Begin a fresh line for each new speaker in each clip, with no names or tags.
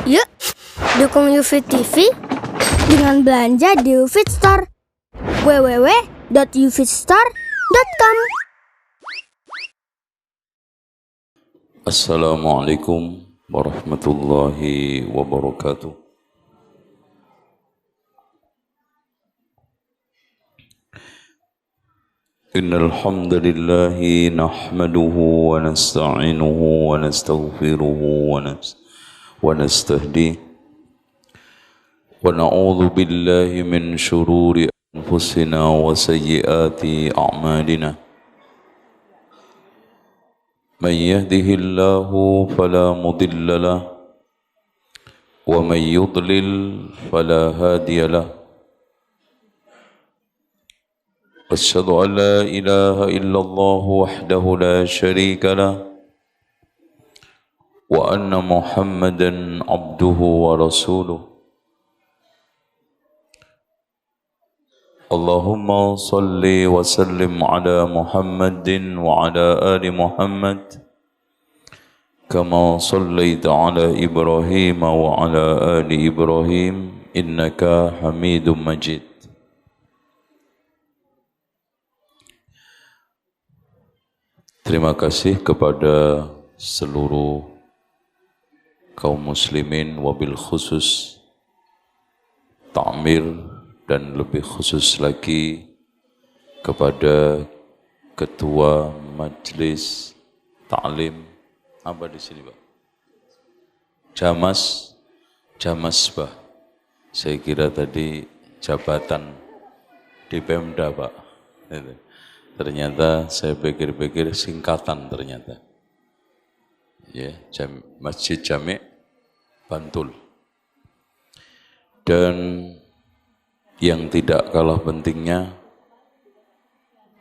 Yuk, dukung UFIT TV dengan belanja di UFIT Store. www.ufitstore.com.
Assalamualaikum warahmatullahi wabarakatuh. Innal hamdalillahi nahmaduhu wa nasta'inuhu wa nastaghfiruhu wa nastahdihi wa na'udzu billahi min shururi anfusina wa sayyiati a'malina. Man yahdihillahu fala mudilla lahu wa man yudlil fala hadiya lahu. Asyhadu an la ilaha illallah wahdahu la syarika lah wa anna Muhammadan abduhu wa rasuluh. Allahumma salli wa sallim ala Muhammadin wa ala ali Muhammad kama sallaita ala Ibrahim wa ala ali Ibrahim innaka Hamidum Majid. Terima kasih kepada seluruh kaum muslimin wabil khusus Ta'mir dan lebih khusus lagi kepada Ketua Majelis Ta'lim apa di sini Pak? Jamas Bah. Saya kira tadi jabatan di Pemda Pak. Ternyata saya pikir-pikir singkatan ternyata. Ya, Masjid Jami' Bantul. Dan yang tidak kalah pentingnya,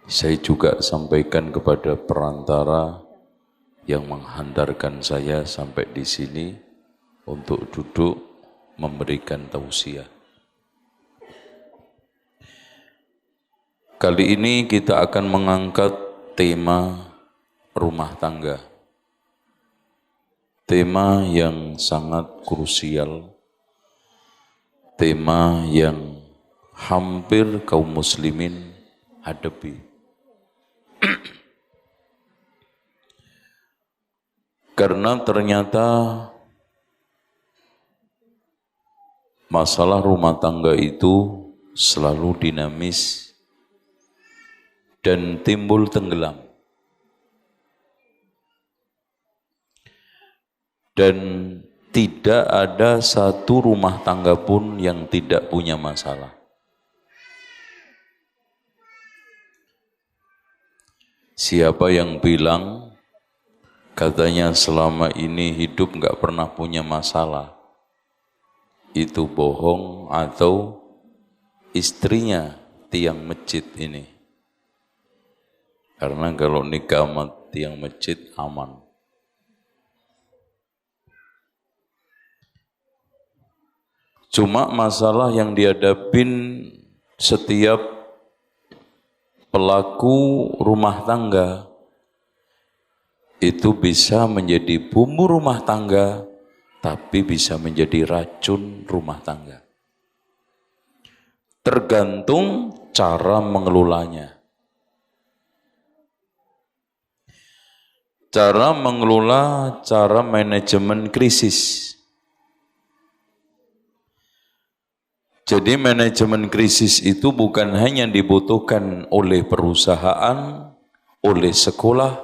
saya juga sampaikan kepada perantara yang menghantarkan saya sampai di sini untuk duduk memberikan tausiah. Kali ini kita akan mengangkat tema rumah tangga. Tema yang sangat krusial, tema yang hampir kaum muslimin hadapi. Karena ternyata masalah rumah tangga itu selalu dinamis dan timbul tenggelam. Dan tidak ada satu rumah tangga pun yang tidak punya masalah. Siapa yang bilang katanya selama ini hidup nggak pernah punya masalah, itu bohong atau istrinya tiang masjid ini. Karena kalau nikah sama tiang masjid aman. Cuma masalah yang dihadapin setiap pelaku rumah tangga itu bisa menjadi bumbu rumah tangga, tapi bisa menjadi racun rumah tangga. Tergantung cara mengelolanya. Cara mengelola, cara manajemen krisis. Jadi manajemen krisis itu bukan hanya dibutuhkan oleh perusahaan, oleh sekolah,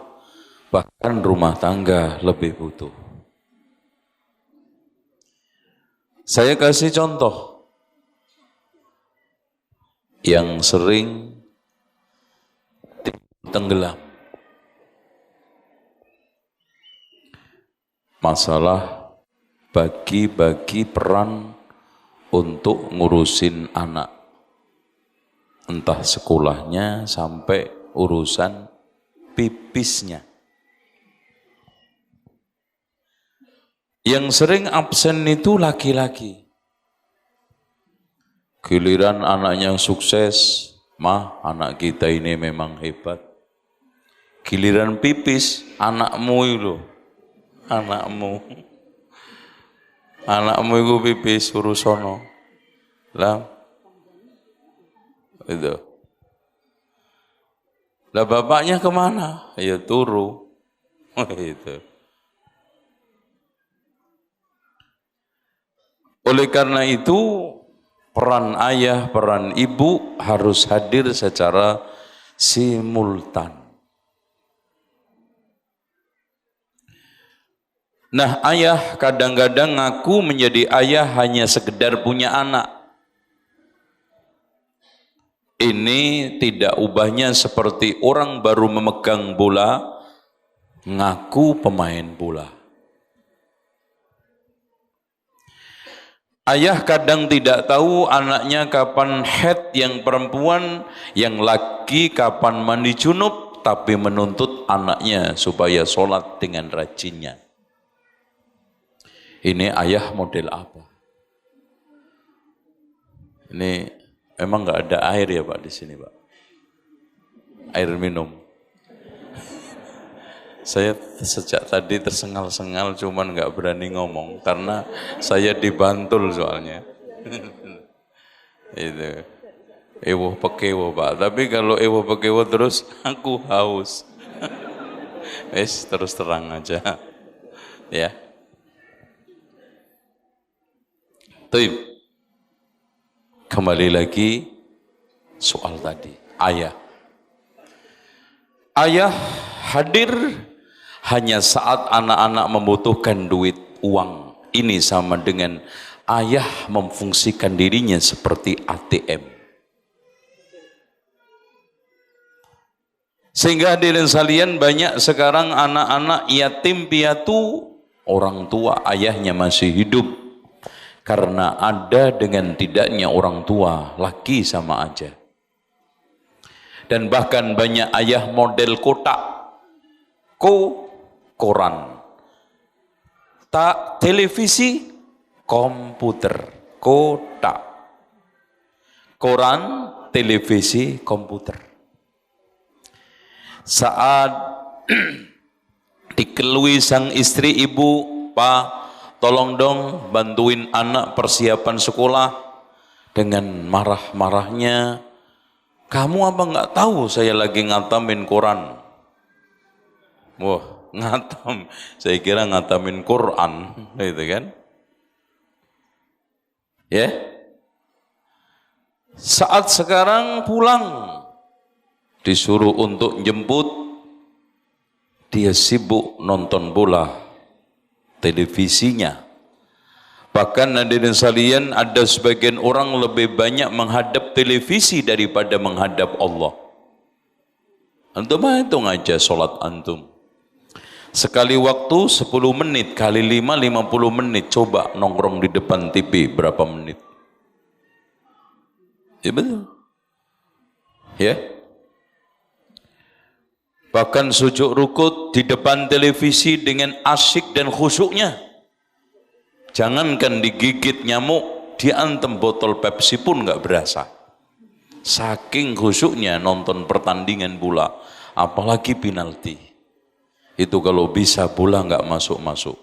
bahkan rumah tangga lebih butuh. Saya kasih contoh yang sering tenggelam. Masalah bagi-bagi peran untuk ngurusin anak. Entah sekolahnya sampai urusan pipisnya. Yang sering absen itu laki-laki. Giliran anaknya sukses, mah anak kita ini memang hebat. Giliran pipis, anakmu itu. Anakmu. Anakmu iku pipis suruh sono. Lah. Itu. Lah bapaknya kemana? Ya turu. Itu. Oleh karena itu, peran ayah, peran ibu harus hadir secara simultan. Nah, ayah kadang-kadang ngaku menjadi ayah hanya sekedar punya anak. Ini tidak ubahnya seperti orang baru memegang bola, ngaku pemain bola. Ayah kadang tidak tahu anaknya kapan haid yang perempuan, yang laki kapan mandi junub, tapi menuntut anaknya supaya sholat dengan rajinnya. Ini ayah model apa? Ini emang nggak ada air ya Pak di sini Pak? Air minum. Saya sejak tadi tersengal-sengal cuman nggak berani ngomong karena saya dibantul soalnya. Itu. Ewo pekewo Pak. Tapi kalau ewo pekewo terus aku haus. Wes terus terang aja. Ya. Tuh. Kembali lagi soal tadi, ayah. Ayah hadir hanya saat anak-anak membutuhkan duit, uang. Ini sama dengan ayah memfungsikan dirinya seperti ATM. Sehingga hadirin sekalian banyak sekarang anak-anak yatim piatu, orang tua ayahnya masih hidup. Karena ada dengan tidaknya orang tua, laki sama aja. Dan bahkan banyak ayah model kotak, koran, tak televisi, komputer, kotak, koran, televisi, komputer. Saat dikelui sang istri, ibu, Pak, tolong dong bantuin anak persiapan sekolah, dengan marah-marahnya, kamu apa nggak tahu saya lagi ngatamin Quran? Wah, ngatam, saya kira ngatamin Quran, gitu kan? Ya, saat sekarang pulang, disuruh untuk jemput, dia sibuk nonton bola, televisinya. Bahkan hadirin sekalian, ada sebagian orang lebih banyak menghadap televisi daripada menghadap Allah. Antum hitung aja sholat antum. Sekali waktu 10 menit, kali 5, 50 menit. Coba nongkrong di depan TV berapa menit? Ya betul. Ya. Bahkan sujud rukut di depan televisi dengan asyik dan khusyuknya. Jangankan digigit nyamuk, diantem botol Pepsi pun nggak berasa. Saking khusyuknya nonton pertandingan bola, apalagi penalti. Itu kalau bisa bola nggak masuk-masuk.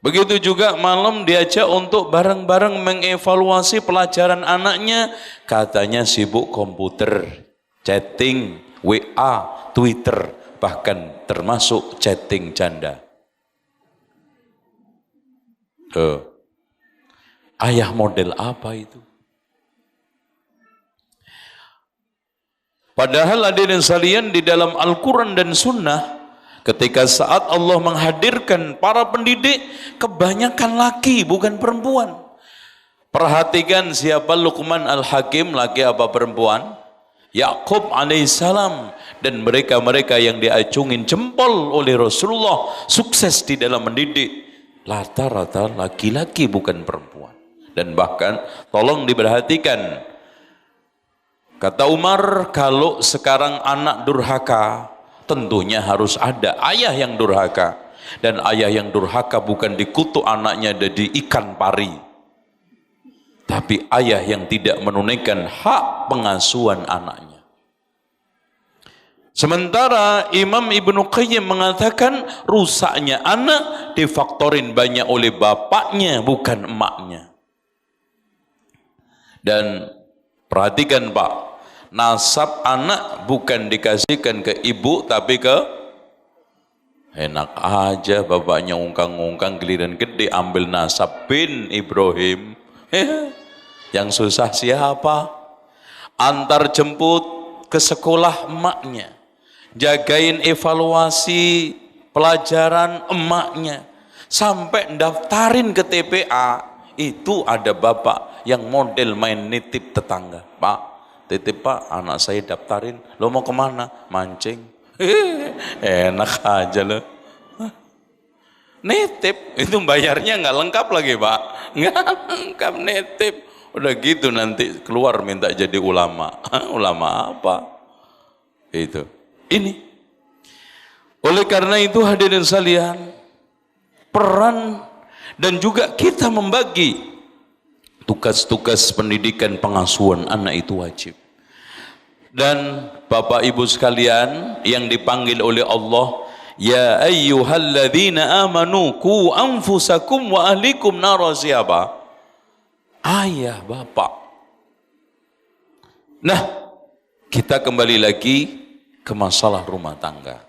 Begitu juga malam diajak untuk bareng-bareng mengevaluasi pelajaran anaknya, katanya sibuk komputer, chatting, WA, Twitter, bahkan termasuk chatting janda. Ayah model apa itu? Padahal hadirin sekalian, di dalam Al-Quran dan Sunnah, ketika saat Allah menghadirkan para pendidik, kebanyakan laki bukan perempuan. Perhatikan siapa Luqman Al-Hakim, laki apa perempuan? Yakub alaihissalam, dan mereka-mereka yang diacungin jempol oleh Rasulullah sukses di dalam mendidik, rata-rata laki-laki bukan perempuan. Dan bahkan tolong diperhatikan, kata Umar, kalau sekarang anak durhaka, tentunya harus ada ayah yang durhaka. Dan ayah yang durhaka bukan dikutuk anaknya jadi ikan pari, tapi ayah yang tidak menunaikan hak pengasuhan anaknya. Sementara Imam Ibnu Qayyim mengatakan rusaknya anak difaktorin banyak oleh bapaknya bukan emaknya. Dan perhatikan Pak, nasab anak bukan dikasihkan ke ibu tapi ke enak aja bapaknya ungkang-ungkang giliran gede ambil nasab bin Ibrahim. Yang susah siapa? Antar jemput ke sekolah emaknya, jagain evaluasi pelajaran emaknya, sampai daftarin ke TPA itu ada bapak yang model main nitip tetangga. Pak, titip Pak, anak saya daftarin. Lo mau kemana? Mancing. Enak aja lo. Nitip itu bayarnya nggak lengkap lagi Pak, nggak lengkap nitip. Udah gitu nanti keluar minta jadi ulama. Ulama apa? Itu. Ini. Oleh karena itu hadirin sekalian, peran dan juga kita membagi tugas-tugas pendidikan pengasuhan anak itu wajib. Dan Bapak Ibu sekalian yang dipanggil oleh Allah, ya ayyuhalladzina amanu qu anfusakum wa ahlikum nara, siapa? Ayah, bapak. Nah, kita kembali lagi ke masalah rumah tangga.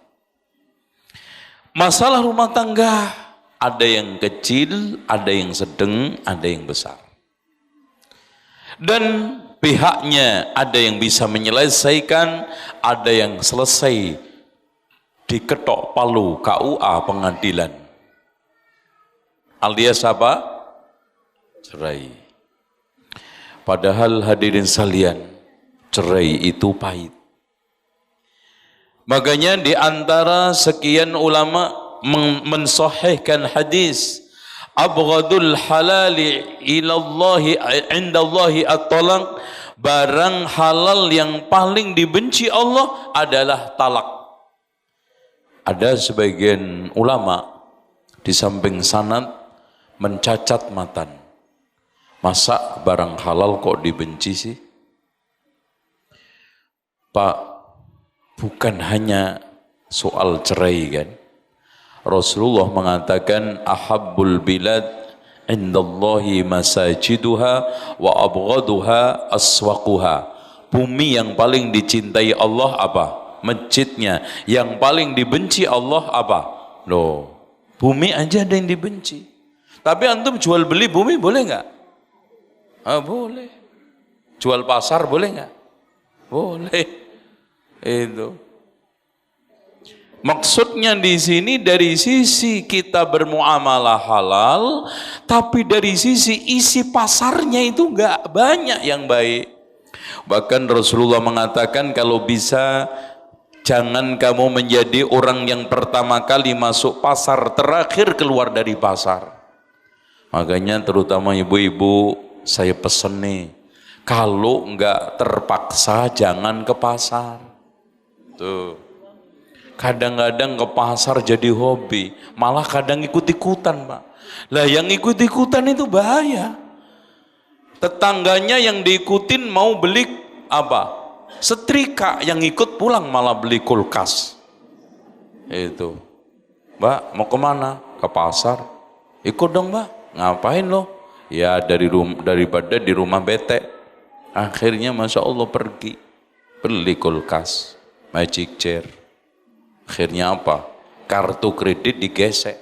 Masalah rumah tangga ada yang kecil, ada yang sedang, ada yang besar. Dan pihaknya ada yang bisa menyelesaikan, ada yang selesai diketok palu KUA pengadilan. Alias apa? Cerai. Padahal hadirin sekalian, cerai itu pahit. Makanya di antara sekian ulama mensahihkan hadis, abghadul halali ilallahi indallahi at-talaq, barang halal yang paling dibenci Allah adalah talak. Ada sebagian ulama di samping sanad mencacat matan. Masa barang halal kok dibenci sih? Pak, bukan hanya soal cerai kan? Rasulullah mengatakan ahabbul bilad indallahi masajiduha wa abghaduha aswaquha. Bumi yang paling dicintai Allah apa? Masjidnya. Yang paling dibenci Allah apa? Loh, bumi aja ada yang dibenci. Tapi antum jual beli bumi boleh nggak? Boleh. Jual pasar boleh nggak? Boleh. Itu. Maksudnya di sini dari sisi kita bermuamalah halal, tapi dari sisi isi pasarnya itu nggak banyak yang baik. Bahkan Rasulullah mengatakan kalau bisa jangan kamu menjadi orang yang pertama kali masuk pasar, terakhir keluar dari pasar. Makanya terutama ibu-ibu, saya pesen nih, kalau nggak terpaksa jangan ke pasar. Tuh, kadang-kadang ke pasar jadi hobi, malah kadang ikut-ikutan Pak. Lah yang ikut-ikutan itu bahaya. Tetangganya yang diikutin mau beli apa? Setrika, yang ikut pulang malah beli kulkas. Itu, Mbak mau kemana? Ke pasar. Ikut dong Mbak. Ngapain lo? Ya daripada di rumah bete. Akhirnya Masya Allah pergi beli kulkas, magic chair. Akhirnya apa? Kartu kredit digesek.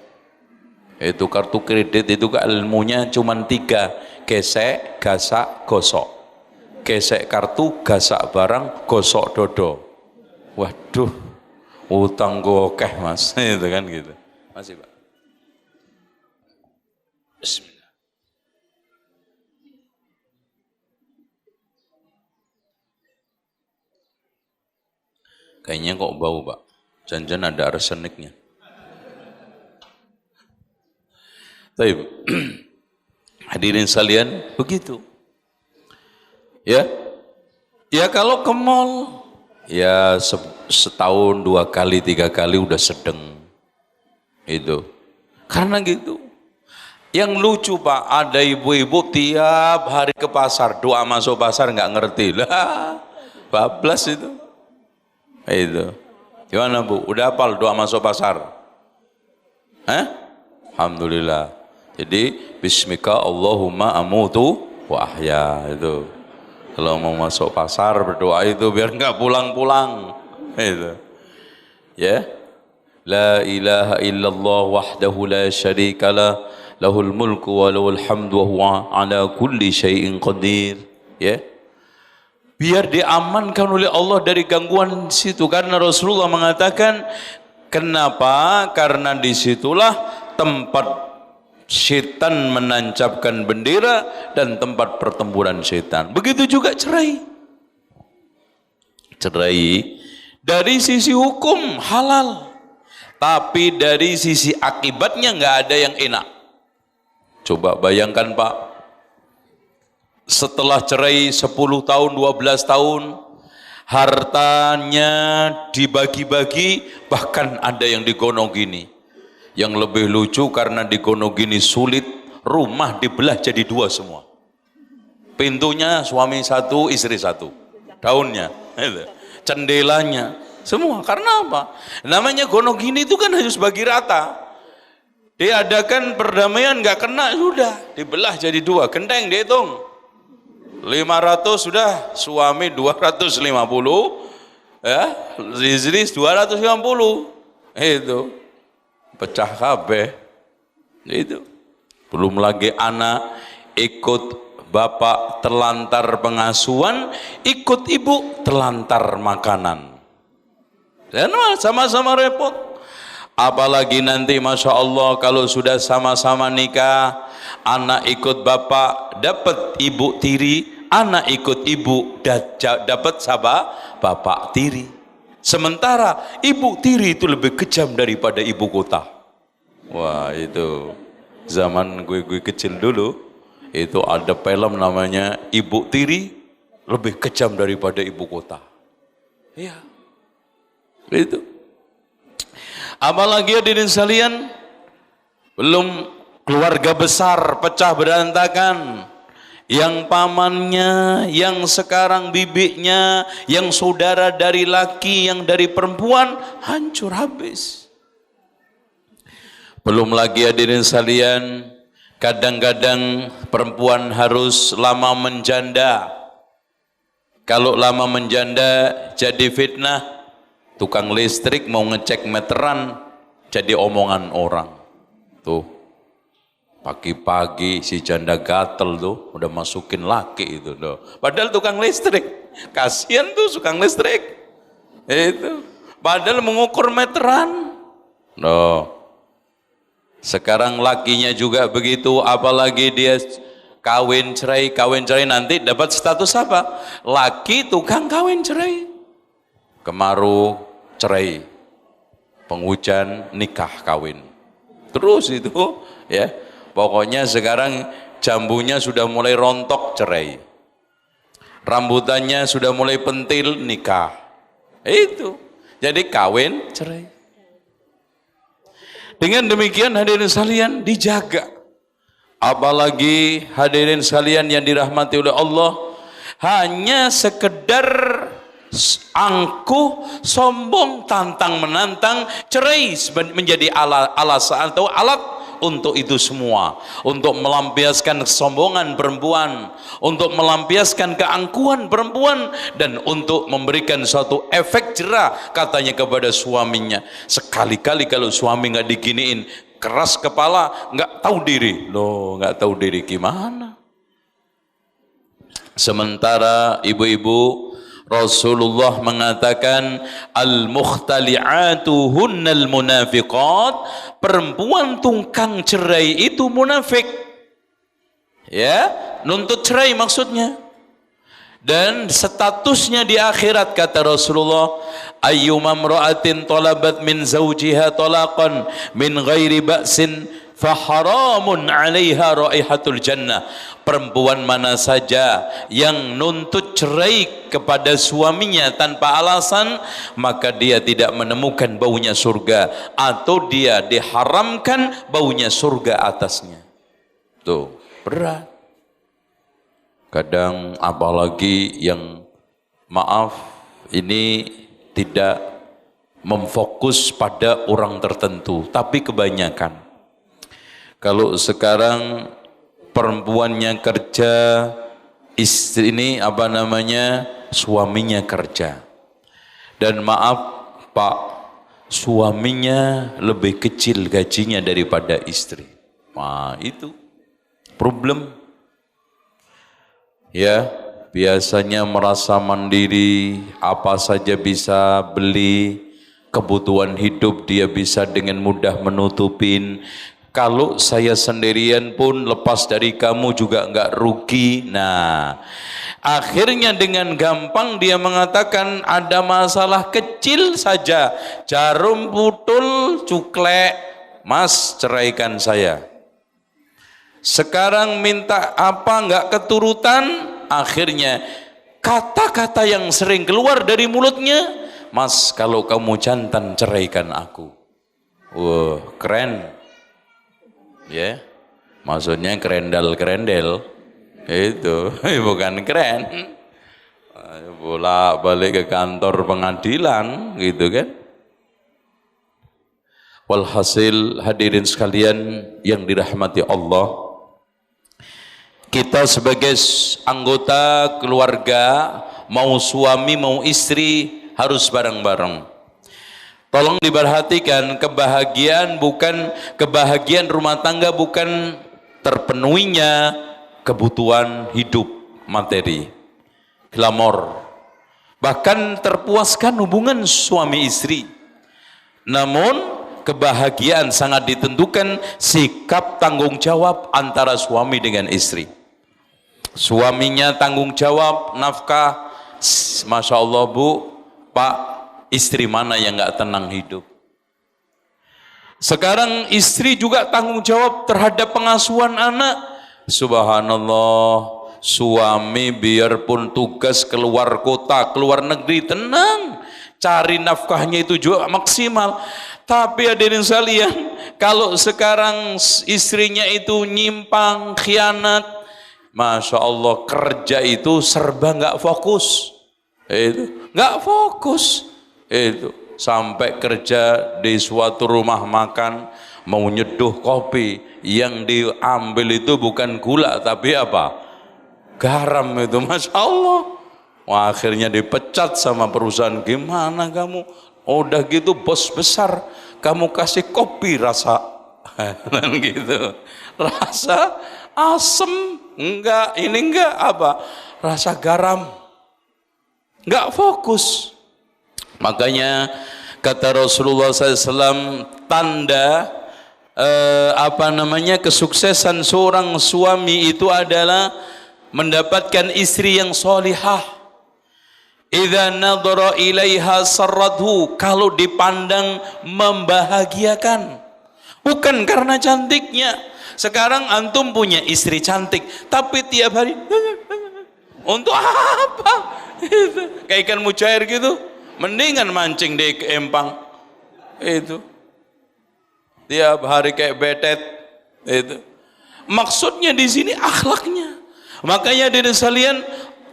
Itu kartu kredit itu ilmunya cuma 3. Gesek, gasak, gosok. Gesek kartu, gasak barang, gosok dodo. Waduh, utang gokeh Mas. Itu kan gitu. Masih Pak. Bismillah. Kayaknya kok bau Pak, jangan-jangan ada arseniknya. Baik, hadirin sekalian, begitu. Ya, ya kalau ke mall, ya setahun 2 kali 3 kali udah sedeng. Itu, karena gitu. Yang lucu Pak, ada ibu-ibu tiap hari ke pasar, doa masuk pasar nggak ngerti lah, bablas itu. Itu Gimana Bu? Udah hafal doa masuk pasar? Alhamdulillah. Jadi bismika Allahumma amutu wa ahya itu. Kalau mau masuk pasar berdoa itu biar enggak pulang-pulang. Itu. Ya. La ilaha illallah wahdahu la syarikalah lahul mulku wa lahul hamdu wa huwa ala kulli syai'in qadir. Ya. Biar diamankan oleh Allah dari gangguan situ, karena Rasulullah mengatakan kenapa? Karena disitulah tempat setan menancapkan bendera dan tempat pertempuran setan. Begitu juga cerai. Cerai dari sisi hukum halal, tapi dari sisi akibatnya nggak ada yang enak. Coba bayangkan Pak, setelah cerai 10 tahun, 12 tahun, hartanya dibagi-bagi, bahkan ada yang digonogini. Yang lebih lucu karena digonogini sulit, rumah dibelah jadi 2 semua. Pintunya suami 1, istri 1. Daunnya, cendelanya, semua. Karena apa? Namanya gonogini itu kan harus bagi rata. Diadakan perdamaian nggak kena, sudah dibelah jadi 2. Genteng dihitung. 500 sudah, suami 250, ya, istri 250, itu pecah kabeh, itu. Belum lagi anak ikut bapak terlantar pengasuhan, ikut ibu terlantar makanan, dan sama-sama repot. Apalagi nanti Masya Allah kalau sudah sama-sama nikah, anak ikut bapak dapat ibu tiri, anak ikut ibu dapat bapak tiri. Sementara ibu tiri itu lebih kejam daripada ibu kota. Wah, itu zaman gue kecil dulu, itu ada film namanya Ibu Tiri lebih kejam daripada ibu kota. Iya, itu. Apalagi hadirin sekalian, belum keluarga besar pecah berantakan, yang pamannya, yang sekarang bibiknya, yang saudara dari laki, yang dari perempuan, hancur habis. Belum lagi hadirin sekalian, kadang-kadang perempuan harus lama menjanda. Kalau lama menjanda jadi fitnah. Tukang listrik mau ngecek meteran jadi omongan orang. Tuh, pagi-pagi si janda gatel tuh udah masukin laki itu tuh. Padahal tukang listrik, kasihan tuh tukang listrik. Itu, padahal mengukur meteran. No. Sekarang lakinya juga begitu, apalagi dia kawin cerai nanti dapat status apa? Laki tukang kawin cerai. Kemarau cerai, penghujan nikah kawin, terus itu ya. Pokoknya sekarang jambunya sudah mulai rontok cerai, rambutannya sudah mulai pentil nikah, itu jadi kawin cerai. Dengan demikian hadirin sekalian dijaga. Apalagi hadirin sekalian yang dirahmati oleh Allah, hanya sekedar angkuh, sombong, tantang menantang, cerai menjadi alasan atau alat untuk itu semua, untuk melampiaskan kesombongan perempuan, untuk melampiaskan keangkuhan perempuan, dan untuk memberikan suatu efek jerah katanya kepada suaminya. Sekali-kali kalau suami nggak diginiin, keras kepala, nggak tahu diri. Loh, nggak tahu diri gimana? Sementara ibu-ibu, Rasulullah mengatakan al-mukhtali'atu hunnal munafiqat, perempuan tungkang cerai itu munafik. Ya, nuntut cerai maksudnya. Dan statusnya di akhirat kata Rasulullah, ayyuma imra'atin talabat min zawjiha talaqan min ghairi ba'sin faharamun 'alaiha raihatul jannah. Perempuan mana saja yang nuntut cerai kepada suaminya tanpa alasan, maka dia tidak menemukan baunya surga, atau dia diharamkan baunya surga atasnya. Tuh, berat. Kadang apalagi yang maaf ini tidak memfokus pada orang tertentu. Tapi kebanyakan, kalau sekarang perempuannya kerja, istri ini suaminya kerja. Dan maaf Pak, suaminya lebih kecil gajinya daripada istri. Nah, itu problem. Ya, biasanya merasa mandiri, apa saja bisa beli, kebutuhan hidup dia bisa dengan mudah menutupin. Kalau saya sendirian pun lepas dari kamu juga enggak rugi. Nah, akhirnya dengan gampang dia mengatakan ada masalah kecil saja, jarum putul, cuklek, mas ceraikan saya. Sekarang minta apa enggak keturutan, akhirnya kata-kata yang sering keluar dari mulutnya, mas kalau kamu jantan ceraikan aku. Wah, keren. Ya, maksudnya kerendel-kerendel itu bukan keren. Bolak balik ke kantor pengadilan gitu kan. Walhasil hadirin sekalian yang dirahmati Allah, kita sebagai anggota keluarga, mau suami mau istri, harus bareng-bareng. Tolong diperhatikan, kebahagiaan rumah tangga bukan terpenuhinya kebutuhan hidup materi, glamor, bahkan terpuaskan hubungan suami istri. Namun kebahagiaan sangat ditentukan sikap tanggung jawab antara suami dengan istri. Suaminya tanggung jawab nafkah, Masya Allah Bu, Pak, istri mana yang nggak tenang hidup? Sekarang istri juga tanggung jawab terhadap pengasuhan anak. Subhanallah, suami biarpun tugas keluar kota, keluar negeri, tenang, cari nafkahnya itu juga maksimal. Tapi hadirin sekalian, kalau sekarang istrinya itu nyimpang, khianat, Masya Allah, kerja itu serba nggak fokus. Itu nggak fokus. Itu sampai kerja di suatu rumah makan, mau nyeduh kopi, yang diambil itu bukan gula tapi apa? Garam itu, Masya Allah. Wah, akhirnya dipecat sama perusahaan. Gimana kamu? Udah gitu bos besar, kamu kasih kopi rasa gitu, rasa asem enggak, ini enggak apa, rasa garam, enggak fokus. Makanya kata Rasulullah SAW, tanda kesuksesan seorang suami itu adalah mendapatkan istri yang solihah. Idza nadhara ilaiha sarrathu, kalau dipandang membahagiakan, bukan karena cantiknya. Sekarang antum punya istri cantik, tapi tiap hari untuk apa? Kayak ikan mujair gitu. Mendingan mancing di empang itu, tiap hari kayak betet itu. Maksudnya di sini akhlaknya. Makanya dari sekalian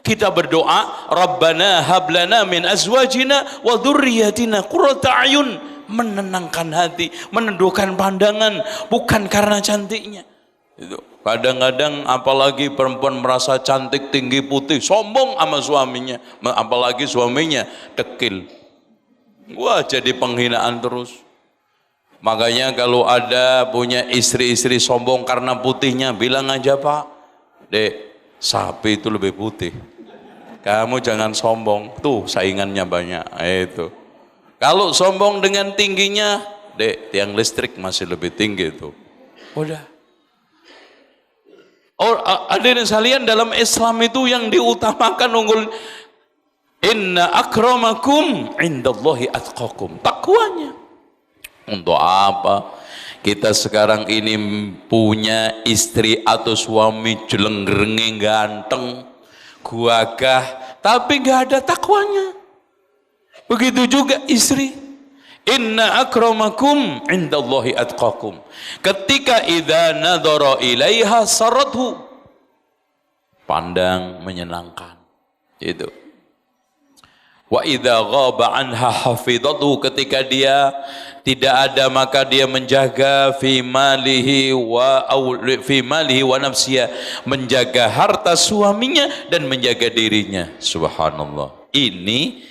kita berdoa, Rabbana hablana min azwajina wa dzurriyyatina qurrata a'yun, menenangkan hati, menundukkan pandangan, bukan karena cantiknya. Itu kadang-kadang apalagi perempuan merasa cantik, tinggi, putih, sombong sama suaminya, apalagi suaminya dekil, wah jadi penghinaan terus. Makanya kalau ada punya istri-istri sombong karena putihnya, bilang aja, Pak, Dek, sapi itu lebih putih, kamu jangan sombong, tuh saingannya banyak. Itu kalau sombong dengan tingginya, Dek, tiang listrik masih lebih tinggi tuh. Udah. Hadirin sekalian, dalam Islam itu yang diutamakan unggul, inna akramakum indallahi atqakum, takwanya. Untuk apa kita sekarang ini punya istri atau suami jeleng-gerenge ganteng, gagah, tapi nggak ada takwanya? Begitu juga istri. Inna akramakum indallahi atqakum. Ketika idza nadhara ilaiha sarathu, pandang menyenangkan. Itu. Wa idza ghaba anha hafidatu, ketika dia tidak ada maka dia menjaga fi malihi wa nafsiha, menjaga harta suaminya dan menjaga dirinya. Subhanallah. Ini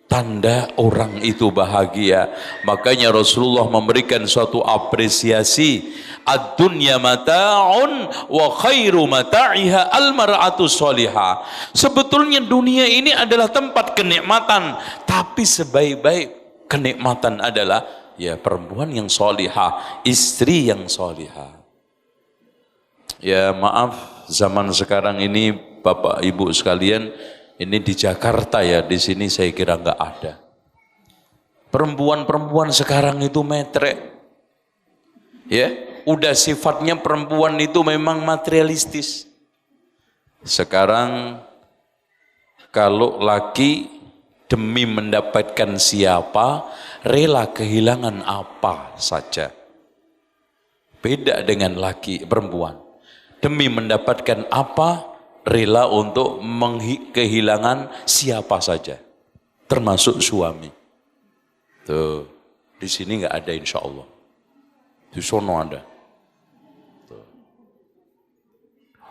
tanda orang itu bahagia. Makanya Rasulullah memberikan suatu apresiasi, ad-dunya mata'un wa khairu mata'iha al-mar'atu sholihah. Sebetulnya dunia ini adalah tempat kenikmatan, tapi sebaik-baik kenikmatan adalah ya perempuan yang sholihah, istri yang sholihah. Ya maaf, zaman sekarang ini Bapak Ibu sekalian, ini di Jakarta ya, di sini saya kira enggak ada. Perempuan-perempuan sekarang itu metrek. Ya, udah sifatnya perempuan itu memang materialistis. Sekarang kalau laki demi mendapatkan siapa, rela kehilangan apa saja. Beda dengan laki, perempuan. Demi mendapatkan apa, rela untuk kehilangan siapa saja. Termasuk suami. Tuh, di sini nggak ada insya Allah. Di sono ada. Tuh.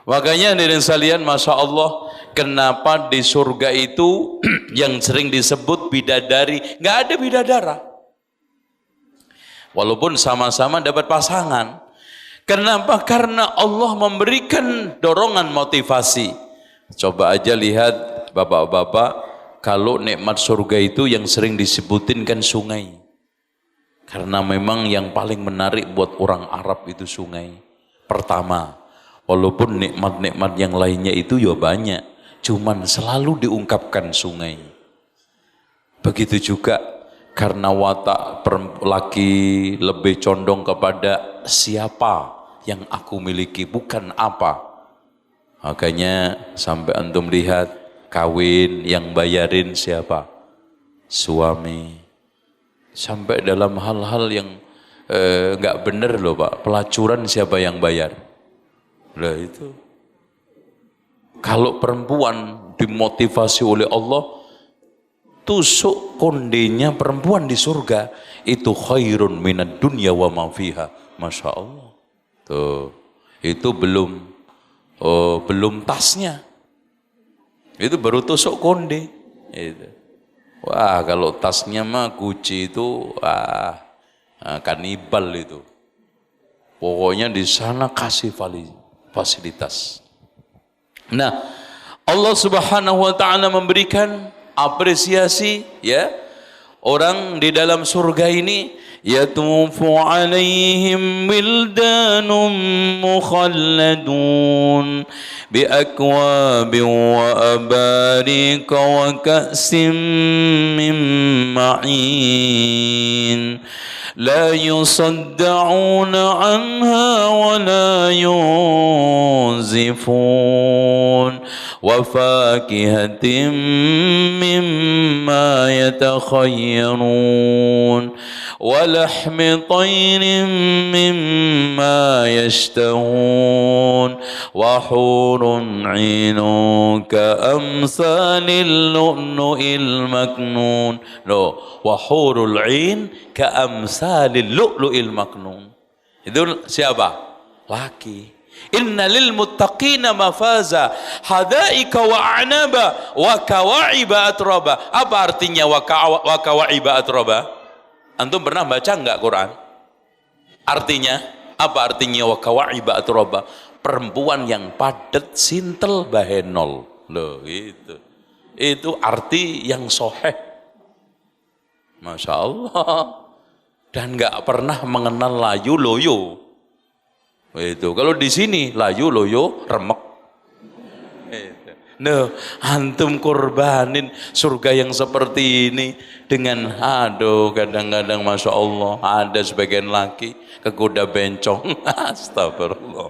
Makanya hadirin sekalian, Masya Allah, kenapa di surga itu yang sering disebut bidadari, nggak ada bidadara. Walaupun sama-sama dapat pasangan. Kenapa? Karena Allah memberikan dorongan motivasi. Coba aja lihat bapak-bapak, kalau nikmat surga itu yang sering disebutin kan sungai. Karena memang yang paling menarik buat orang Arab itu sungai. Pertama, walaupun nikmat-nikmat yang lainnya itu ya banyak, cuman selalu diungkapkan sungai. Begitu juga karena watak laki lebih condong kepada siapa yang aku miliki, bukan apa. Makanya sampai antum lihat kawin yang bayarin siapa? Suami. Sampai dalam hal-hal yang nggak benar loh Pak, pelacuran siapa yang bayar? Lah itu. Kalau perempuan dimotivasi oleh Allah, tusuk kondenya perempuan di surga itu khairun minad dunya wa ma fiha. Masya Allah. Tuh, itu belum tasnya. Itu baru tusuk konde. Itu. Wah, kalau tasnya mah Gucci itu kanibal itu. Pokoknya di sana kasih fasilitas. Nah, Allah Subhanahu wa taala memberikan apresiasi ya. Orang di dalam surga ini yatufu alaihim wildanum mukhalladun bi akwabin wa abarika wa ka'sim min ma'in la yusaddauna anha wa la yunzifun wa fakihatin mimma yatakhayyarun wa lahmi tayrin mimma yashtahun wa hurun 'ainun ka amsalil lu'lu'il maknun. Wa hurul 'ain ka amsalil lu'lu'il maknun. Itu siapa? Laki. Inna lil muttaqina mafaza hadaika wa a'naba wa kawa'iba atraba. Apa artinya wa kawa'iba atraba? Antum pernah baca enggak Quran? Artinya apa artinya wa kawa'iba atraba? Perempuan yang padat sintel bahenol. Loh itu. Itu arti yang sahih. Masya Allah. Dan enggak pernah mengenal layu loyo. Itu kalau di sini layu loyo remek. Nah, antum korbanin surga yang seperti ini dengan kadang-kadang Masya Allah ada sebagian laki kegoda bencong. Astagfirullah.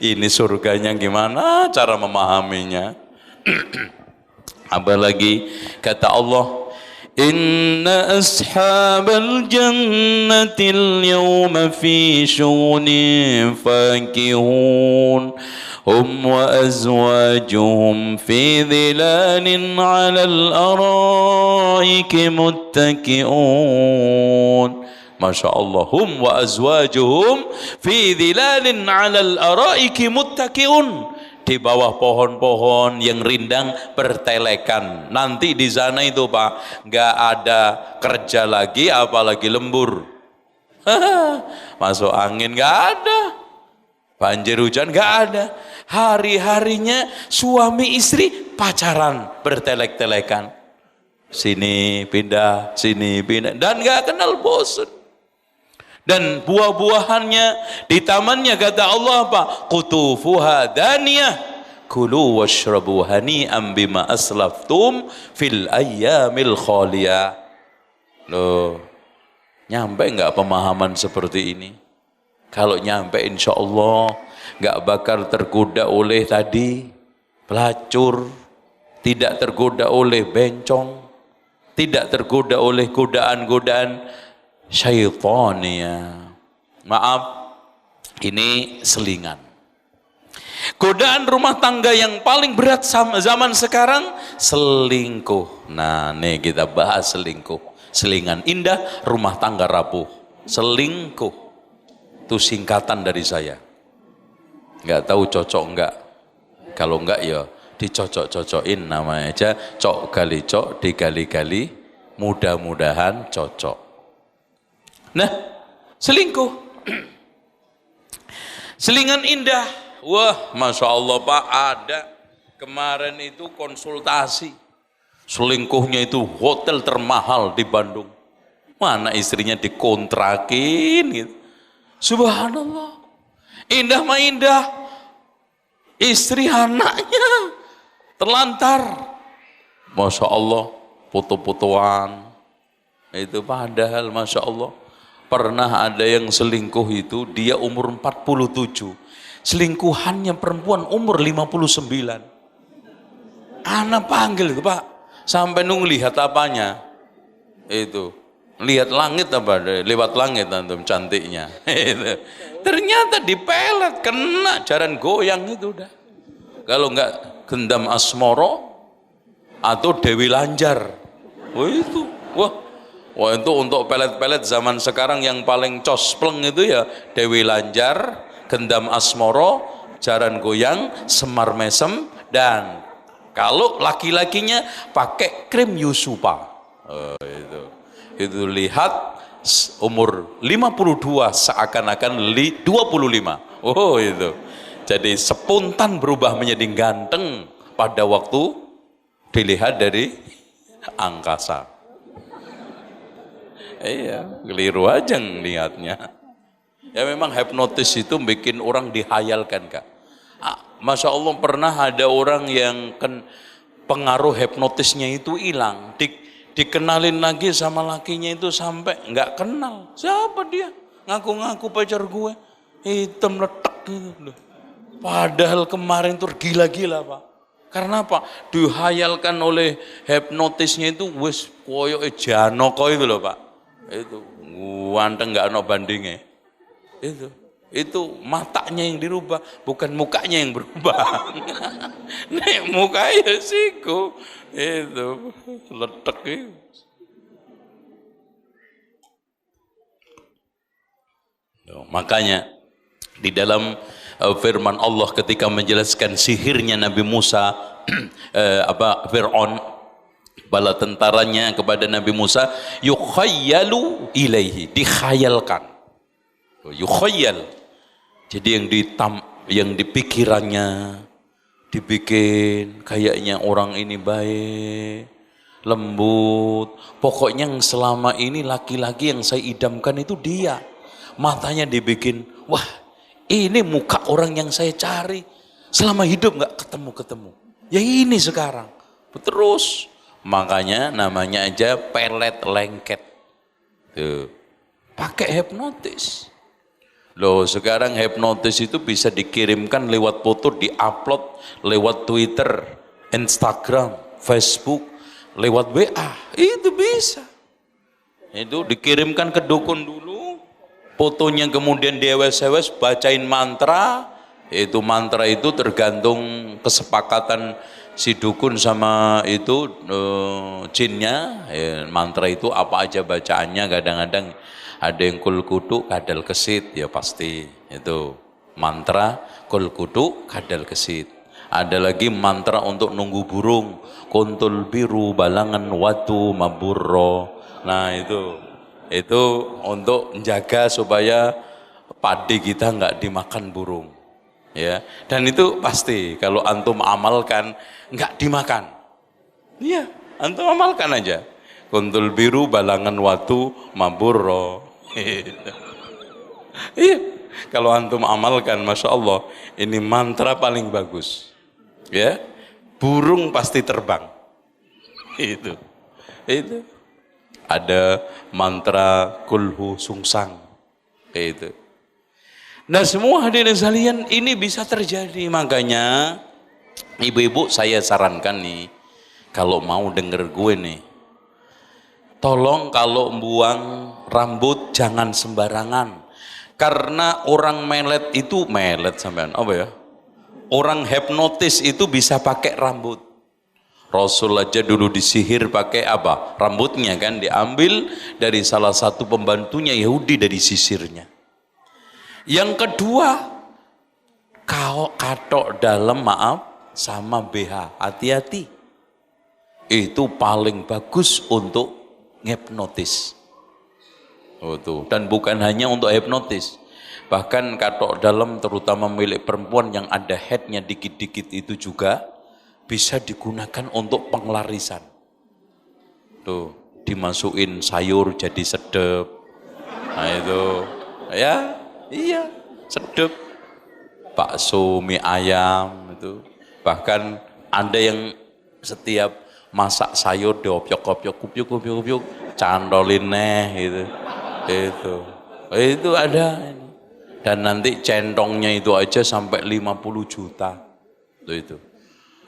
Ini surganya gimana cara memahaminya? Apalagi kata Allah, Inna ashabal jannatil yawma fi syunin fakihun هم وأزواجهم في ظلال على الأرائك متكئون. Masya Allah. Hum wa azwajuhum fi dhilalin 'alal araiki muttaqiun. Di bawah pohon-pohon yang rindang bertelekan. Nanti di sana itu Pak, nggak ada kerja lagi, apalagi lembur. Masuk angin nggak ada, banjir hujan nggak ada. Hari-harinya suami istri pacaran, bertelek-telekan. Sini pindah, dan nggak kenal bosan. Dan buah-buahannya di tamannya kata Allah apa? Qutufuha daniyah, kulu washrabu hani'an bima aslaftum fil ayyamil khaliyah. Loh, nyampe nggak pemahaman seperti ini? Kalau nyampe insya Allah nggak bakal tergoda oleh tadi pelacur, tidak tergoda oleh bencong, tidak tergoda oleh godaan-godaan syaitania. Maaf, ini selingan. Godaan rumah tangga yang paling berat zaman sekarang selingkuh. Nah, nih kita bahas selingkuh. Selingan indah, rumah tangga rapuh. Selingkuh itu singkatan dari saya. Nggak tahu cocok enggak. Kalau enggak ya dicocok-cocokin namanya aja. Cok gali cok, digali-gali, mudah-mudahan cocok. Nah, selingkuh. Selingan indah. Wah, Masya Allah Pak, ada. Kemarin itu konsultasi. Selingkuhnya itu hotel termahal di Bandung. Mana istrinya dikontrakin gitu. Subhanallah. Indah mah indah. Istri anaknya terlantar. Masya Allah, foto-fotoan. Itu padahal Masya Allah. Pernah ada yang selingkuh itu, dia umur 47. Selingkuhannya perempuan umur 59. Anak panggil itu Pak. Sampai nunggu lihat apanya. Itu. Lihat langit apa? Lewat langit antum cantiknya. Itu. Ternyata dipelet, kena jaran goyang itu udah. Kalau enggak Gendam Asmoro atau Dewi Lanjar. Oh itu. Wah itu untuk pelet-pelet zaman sekarang yang paling cospleng itu ya Dewi Lanjar, Gendam Asmoro, Jaran Goyang, Semar Mesem, dan kalau laki-lakinya pakai krim Yusufa. Oh, itu lihat umur 52 seakan-akan 25. Oh itu. Jadi spontan berubah menjadi ganteng pada waktu dilihat dari angkasa. Iya, keliru aja ngelihatnya. Ya memang hipnotis itu bikin orang dihayalkan Kak. Masya Allah pernah ada orang yang pengaruh hipnotisnya itu hilang. Dikenalin lagi sama lakinya itu sampai nggak kenal. Siapa dia? Ngaku-ngaku pacar gue. Hitam letak gitu. Padahal kemarin tuh gila-gila Pak. Karena apa? Dihayalkan oleh hipnotisnya itu wis koyo Janoko itu loh Pak. Itu ganteng nggak ada bandingnya. Itu matanya yang dirubah, bukan mukanya yang berubah. Nek mukanya siku itu letek itu. Makanya di dalam firman Allah ketika menjelaskan sihirnya Nabi Musa Fir'aun bala tentaranya kepada Nabi Musa, yukhayyalu ilaihi, dikhayalkan. Yukhayyal. Jadi yang dipikirannya dibikin kayaknya orang ini baik, lembut. Pokoknya yang selama ini laki-laki yang saya idamkan itu dia. Matanya dibikin, wah ini muka orang yang saya cari. Selama hidup nggak ketemu-ketemu. Ya ini sekarang. Terus. Makanya namanya aja pelet lengket. Tuh. Pakai hipnotis. Loh sekarang hipnotis itu bisa dikirimkan lewat foto, diupload lewat Twitter, Instagram, Facebook, lewat WA. Itu bisa. Itu dikirimkan ke dukun dulu, fotonya kemudian diewes-ewes, bacain mantra, Itu mantra itu tergantung kesepakatan si dukun sama itu jinnya. Mantra itu apa aja bacaannya, kadang-kadang ada yang kul kudu kadal kesit, ya pasti itu mantra kul kudu kadal kesit. Ada lagi mantra untuk nunggu burung, kuntul biru balangan watu maburro. Nah itu untuk menjaga supaya padi kita nggak dimakan burung. Ya, dan itu pasti kalau antum amalkan nggak dimakan. Iya, antum amalkan aja. Kuntul biru balangan watu maburro. Iya, kalau antum amalkan, masya Allah, ini mantra paling bagus. Ya, burung pasti terbang. Itu. Ada mantra kulhu sungsang. Itu. Nah semua hadirin sekalian ini bisa terjadi, makanya ibu-ibu saya sarankan nih, kalau mau denger gue nih, tolong kalau buang rambut jangan sembarangan, karena orang melet itu sampean apa ya? Orang hipnotis itu bisa pakai rambut. Rasul aja dulu disihir pakai apa? Rambutnya kan diambil dari salah satu pembantunya Yahudi dari sisirnya. Yang kedua, katok dalam maaf sama BH, hati-hati. Itu paling bagus untuk hipnotis. Tuh. Dan bukan hanya untuk hipnotis, bahkan katok dalam terutama milik perempuan yang ada headnya dikit-dikit itu juga bisa digunakan untuk penglarisan. Tuh, dimasukin sayur jadi sedep. Nah itu, ya. Iya, sedep. Bakso, mie ayam itu. Bahkan ada yang setiap masak sayur diopiok-opiok, kupiuk, candolin gitu. Itu ada. Dan nanti centongnya itu aja sampai 50 juta. Itu.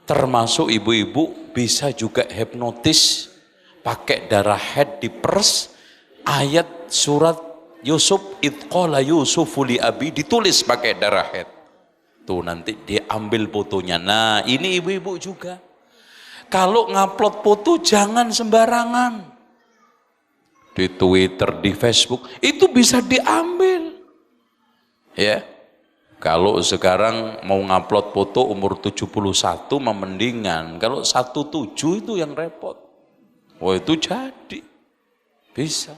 Termasuk ibu-ibu bisa juga hipnotis pakai darah head diperes, ayat surat Yusuf itqala Yusufu li abi ditulis pakai darah head. Tuh nanti diambil fotonya. Nah, ini ibu-ibu juga. Kalau ngupload foto jangan sembarangan. Di Twitter, di Facebook itu bisa diambil. Ya. Kalau sekarang mau ngupload foto umur 71 mendingan. Kalau 17 itu yang repot. Wah, itu jadi. Bisa.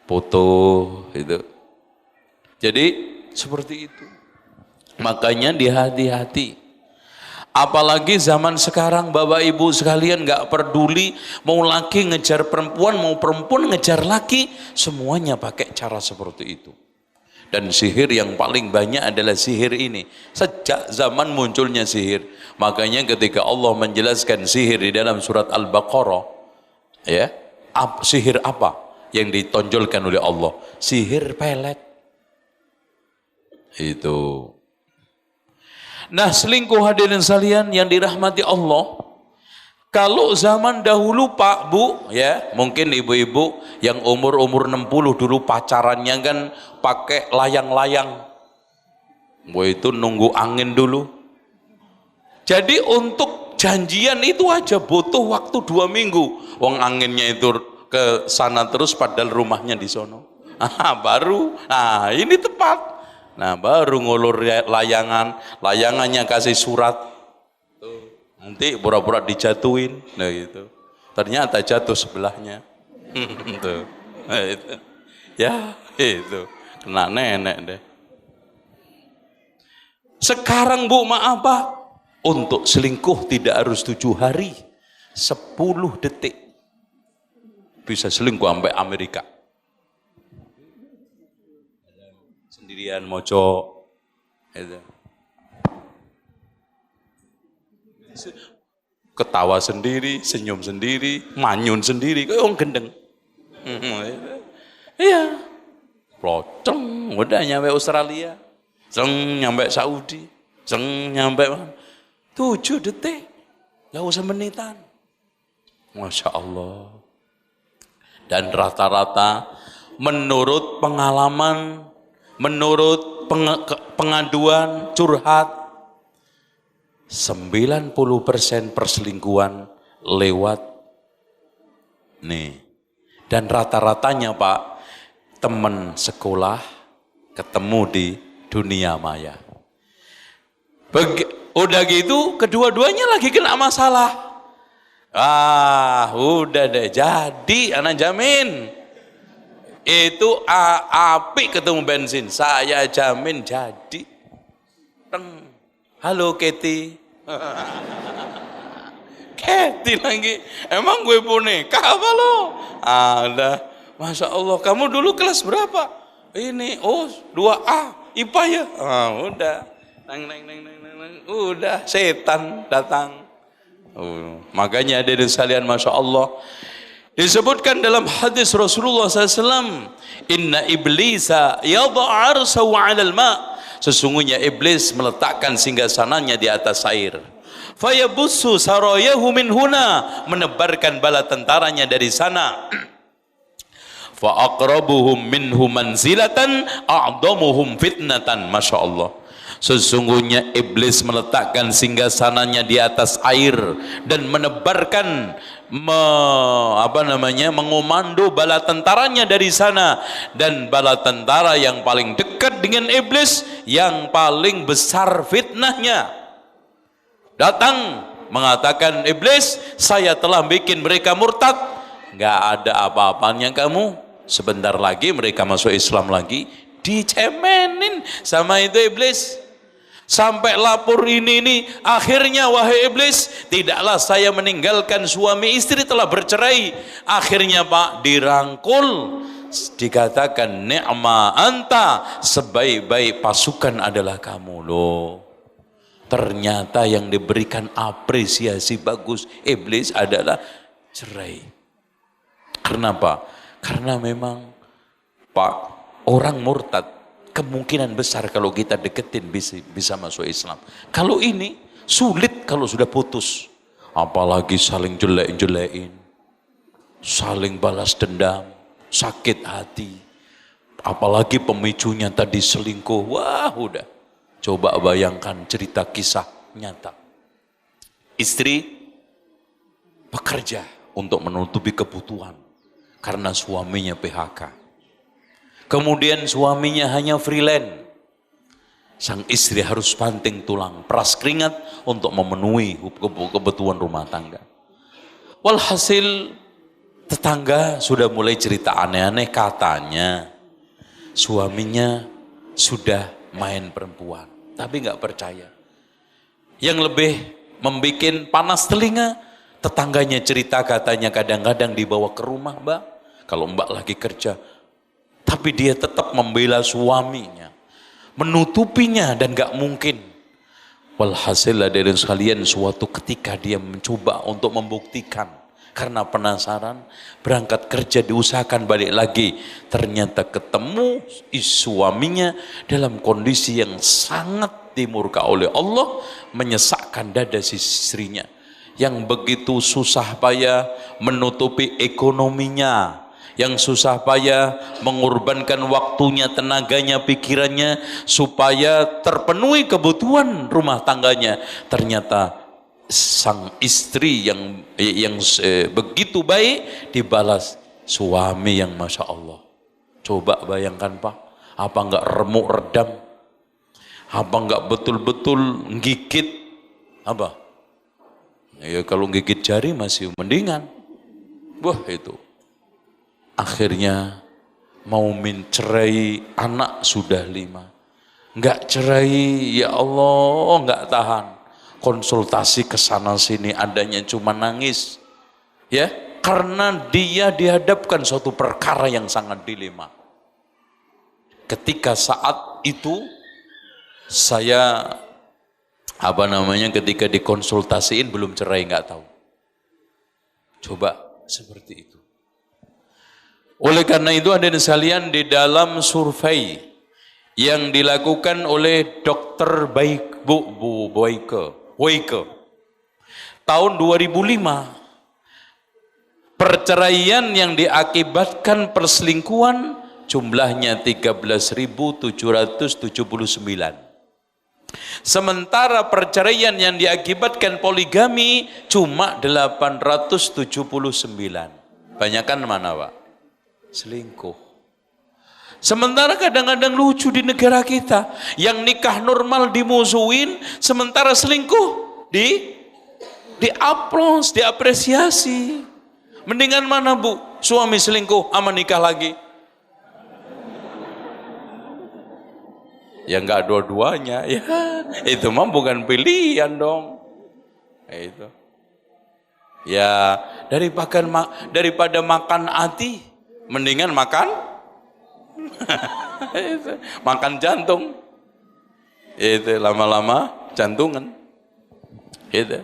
Foto itu. Jadi seperti itu. Makanya hati-hati. Apalagi zaman sekarang Bapak Ibu sekalian nggak peduli mau laki ngejar perempuan, mau perempuan ngejar laki, semuanya pakai cara seperti itu. Dan sihir yang paling banyak adalah sihir ini. Sejak zaman munculnya sihir. Makanya ketika Allah menjelaskan sihir di dalam surat Al-Baqarah, ya, sihir apa yang ditonjolkan oleh Allah? Sihir pelet. Itu. Nah, selingkuh hadirin sekalian yang dirahmati Allah. Kalau zaman dahulu Pak Bu, ya, mungkin ibu-ibu yang umur 60 dulu pacarannya kan pakai layang-layang. Wah, itu nunggu angin dulu. Jadi untuk janjian itu aja butuh waktu 2 minggu. Wong anginnya itu ke sana terus padahal rumahnya di sono. Baru, nah ini tepat. Nah baru ngulur layangannya kasih surat. Tuh. Nanti pura-pura dijatuhin. Nah gitu. Ternyata jatuh sebelahnya. Tuh. Nah, itu. Ya itu. Kena nenek deh. Sekarang Bu maaf Pak. Untuk selingkuh tidak harus 7 hari. 10 detik. Bisa selingkuh sampai Amerika. Sendirian moco. Itu. Ketawa sendiri, senyum sendiri, manyun sendiri, kayak orang gendeng. Iya. Ploceng, udah nyampe Australia. Seng nyampe Saudi. Seng nyampe 7 detik. Gak usah menitan. Masya Allah. Dan rata-rata menurut pengalaman, menurut pengaduan, curhat, 90% perselingkuhan lewat nih. Dan rata-ratanya Pak, teman sekolah ketemu di dunia maya. Udah gitu kedua-duanya lagi kena masalah. Udah deh, jadi anak jamin. Itu api ketemu bensin, saya jamin jadi. Halo Keti. Keti lagi, emang gue boneka apa lo? Ada, Masya Allah, kamu dulu kelas berapa? Ini, 2A, IPA ya? Udah, udah, setan datang. Makanya hadirin sekalian, Masya Allah, disebutkan dalam hadis Rasulullah SAW, Inna iblisa yadha arsahu 'alal ma'. Sesungguhnya iblis meletakkan singgasananya di atas air. Fayabussu sarayahu min huna, menebarkan bala tentaranya dari sana. Fa aqrabuhum minhu manzilatan a'damuhum fitnatan. Masya Allah. Sesungguhnya iblis meletakkan singgasananya di atas air dan menebarkan mengomando bala tentaranya dari sana, dan bala tentara yang paling dekat dengan iblis yang paling besar fitnahnya datang mengatakan, iblis, saya telah bikin mereka murtad. Nggak ada apa-apanya kamu, sebentar lagi mereka masuk Islam lagi. Dicemenin sama itu iblis. Sampai lapor ini, akhirnya wahai iblis, tidaklah saya meninggalkan suami istri telah bercerai. Akhirnya Pak dirangkul, dikatakan ni'ma anta, sebaik-baik pasukan adalah kamu loh. Ternyata yang diberikan apresiasi bagus iblis adalah cerai. Kenapa? Karena memang Pak, orang murtad kemungkinan besar kalau kita deketin bisa masuk Islam. Kalau ini sulit kalau sudah putus. Apalagi saling jelek-jelekin, saling balas dendam, sakit hati. Apalagi pemicunya tadi selingkuh. Wah udah. Coba bayangkan cerita kisah nyata. Istri bekerja untuk menutupi kebutuhan karena suaminya PHK. Kemudian suaminya hanya freelance. Sang istri harus banting tulang, peras keringat untuk memenuhi kebutuhan rumah tangga. Walhasil tetangga sudah mulai cerita aneh-aneh, katanya suaminya sudah main perempuan, tapi nggak percaya. Yang lebih membuat panas telinga, tetangganya cerita katanya kadang-kadang dibawa ke rumah Mbak, kalau Mbak lagi kerja. Tapi dia tetap membela suaminya, menutupinya, dan gak mungkin. Walhasil hadirin sekalian, suatu ketika dia mencoba untuk membuktikan. Karena penasaran, berangkat kerja, diusahakan balik lagi. Ternyata ketemu suaminya dalam kondisi yang sangat dimurka oleh Allah, menyesakkan dada si istrinya. Yang begitu susah payah menutupi ekonominya, yang susah payah mengorbankan waktunya, tenaganya, pikirannya supaya terpenuhi kebutuhan rumah tangganya. Ternyata sang istri yang begitu baik dibalas suami yang Masya Allah. Coba bayangkan Pak, apa enggak remuk redam? Apa enggak betul-betul gigit? Apa? Ya kalau gigit jari masih mendingan. Wah itu. Akhirnya mau mencerai, anak sudah 5. Enggak cerai, ya Allah, enggak tahan. Konsultasi ke sana sini, adanya cuma nangis. Ya, karena dia dihadapkan suatu perkara yang sangat dilema. Ketika saat itu saya ketika dikonsultasiin belum cerai, enggak tahu. Coba seperti itu. Oleh karena itu hadirin sekalian, di dalam survei yang dilakukan oleh Dr. Boyke tahun 2005, perceraian yang diakibatkan perselingkuhan jumlahnya 13.779. Sementara perceraian yang diakibatkan poligami cuma 879. Banyakan mana, Pak? Selingkuh. Sementara kadang-kadang lucu di negara kita, yang nikah normal dimusuhin, sementara selingkuh diaplaus, diapresiasi. Mendingan mana, Bu? Suami selingkuh sama nikah lagi? Ya enggak dua-duanya, ya itu mah bukan pilihan dong. Itu. Ya daripada makan hati, mendingan makan makan jantung. Itu lama-lama jantungan. Itu.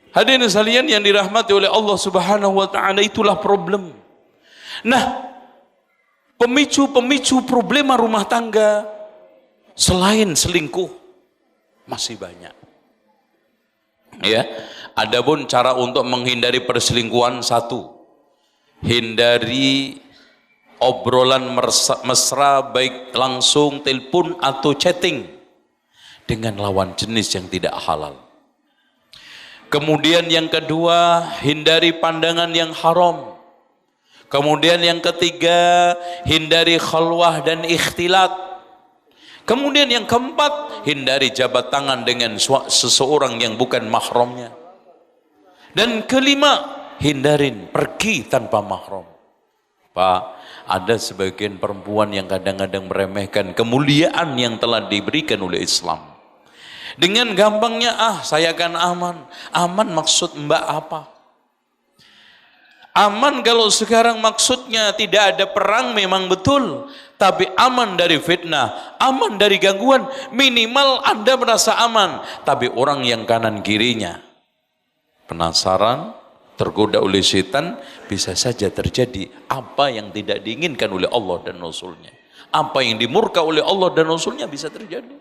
Hadirin sekalian yang dirahmati oleh Allah Subhanahu wa taala, itulah problem. Nah, pemicu-pemicu problema rumah tangga selain selingkuh masih banyak. Ya, adapun cara untuk menghindari perselingkuhan, satu, hindari obrolan mesra baik langsung telepon atau chatting dengan lawan jenis yang tidak halal. Kemudian yang kedua, hindari pandangan yang haram. Kemudian yang ketiga, hindari khalwah dan ikhtilat. Kemudian yang keempat, hindari jabat tangan dengan seseorang yang bukan mahramnya. Dan kelima, hindarin pergi tanpa mahram. Pak, ada sebagian perempuan yang kadang-kadang meremehkan kemuliaan yang telah diberikan oleh Islam. Dengan gampangnya, saya akan aman. Aman maksud Mbak apa? Aman kalau sekarang maksudnya tidak ada perang memang betul, tapi aman dari fitnah, aman dari gangguan, minimal Anda merasa aman. Tapi orang yang kanan kirinya penasaran, tergoda oleh setan, bisa saja terjadi apa yang tidak diinginkan oleh Allah dan Rasulnya. Apa yang dimurka oleh Allah dan Rasulnya bisa terjadi.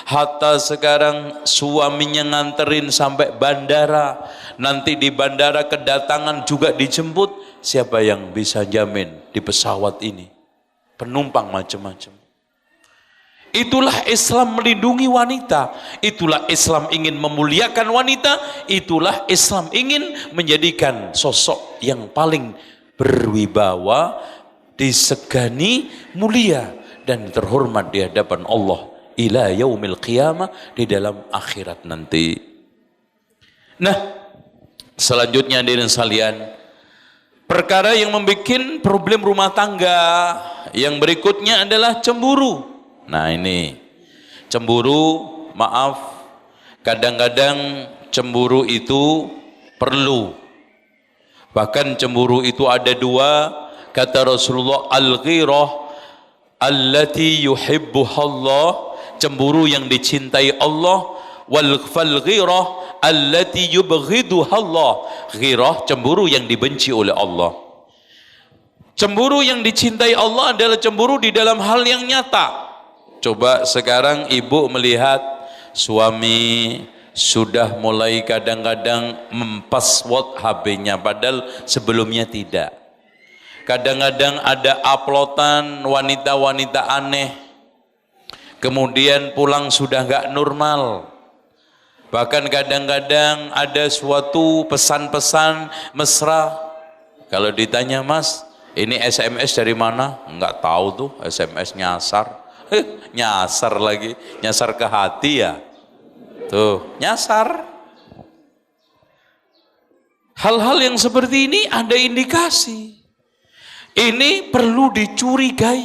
Hatta sekarang suaminya nganterin sampai bandara, nanti di bandara kedatangan juga dijemput. Siapa yang bisa jamin di pesawat ini penumpang macam-macam? Itulah Islam melindungi wanita, itulah Islam ingin memuliakan wanita, itulah Islam ingin menjadikan sosok yang paling berwibawa, disegani, mulia dan terhormat di hadapan Allah ila yaumil qiyamah, di dalam akhirat nanti. Nah, selanjutnya hadirin sekalian, perkara yang membuat problem rumah tangga yang berikutnya adalah cemburu. Nah ini, cemburu, maaf, kadang-kadang cemburu itu perlu. Bahkan cemburu itu ada dua, kata Rasulullah, al-ghirah allati yuhibbuhallah, cemburu yang dicintai Allah, wal ghirah allati yubghiduhallah, ghirah cemburu yang dibenci oleh Allah. Cemburu yang dicintai Allah adalah cemburu di dalam hal yang nyata. Coba sekarang ibu melihat suami sudah mulai kadang-kadang mempassword HP-nya padahal sebelumnya tidak. Kadang-kadang ada uploadan wanita-wanita aneh, kemudian pulang sudah nggak normal. Bahkan kadang-kadang ada suatu pesan-pesan mesra. Kalau ditanya, Mas, ini SMS dari mana? Nggak tahu tuh, SMS nyasar. Nyasar lagi, nyasar ke hati ya. Tuh, nyasar. Hal-hal yang seperti ini ada indikasi. Ini perlu dicurigai.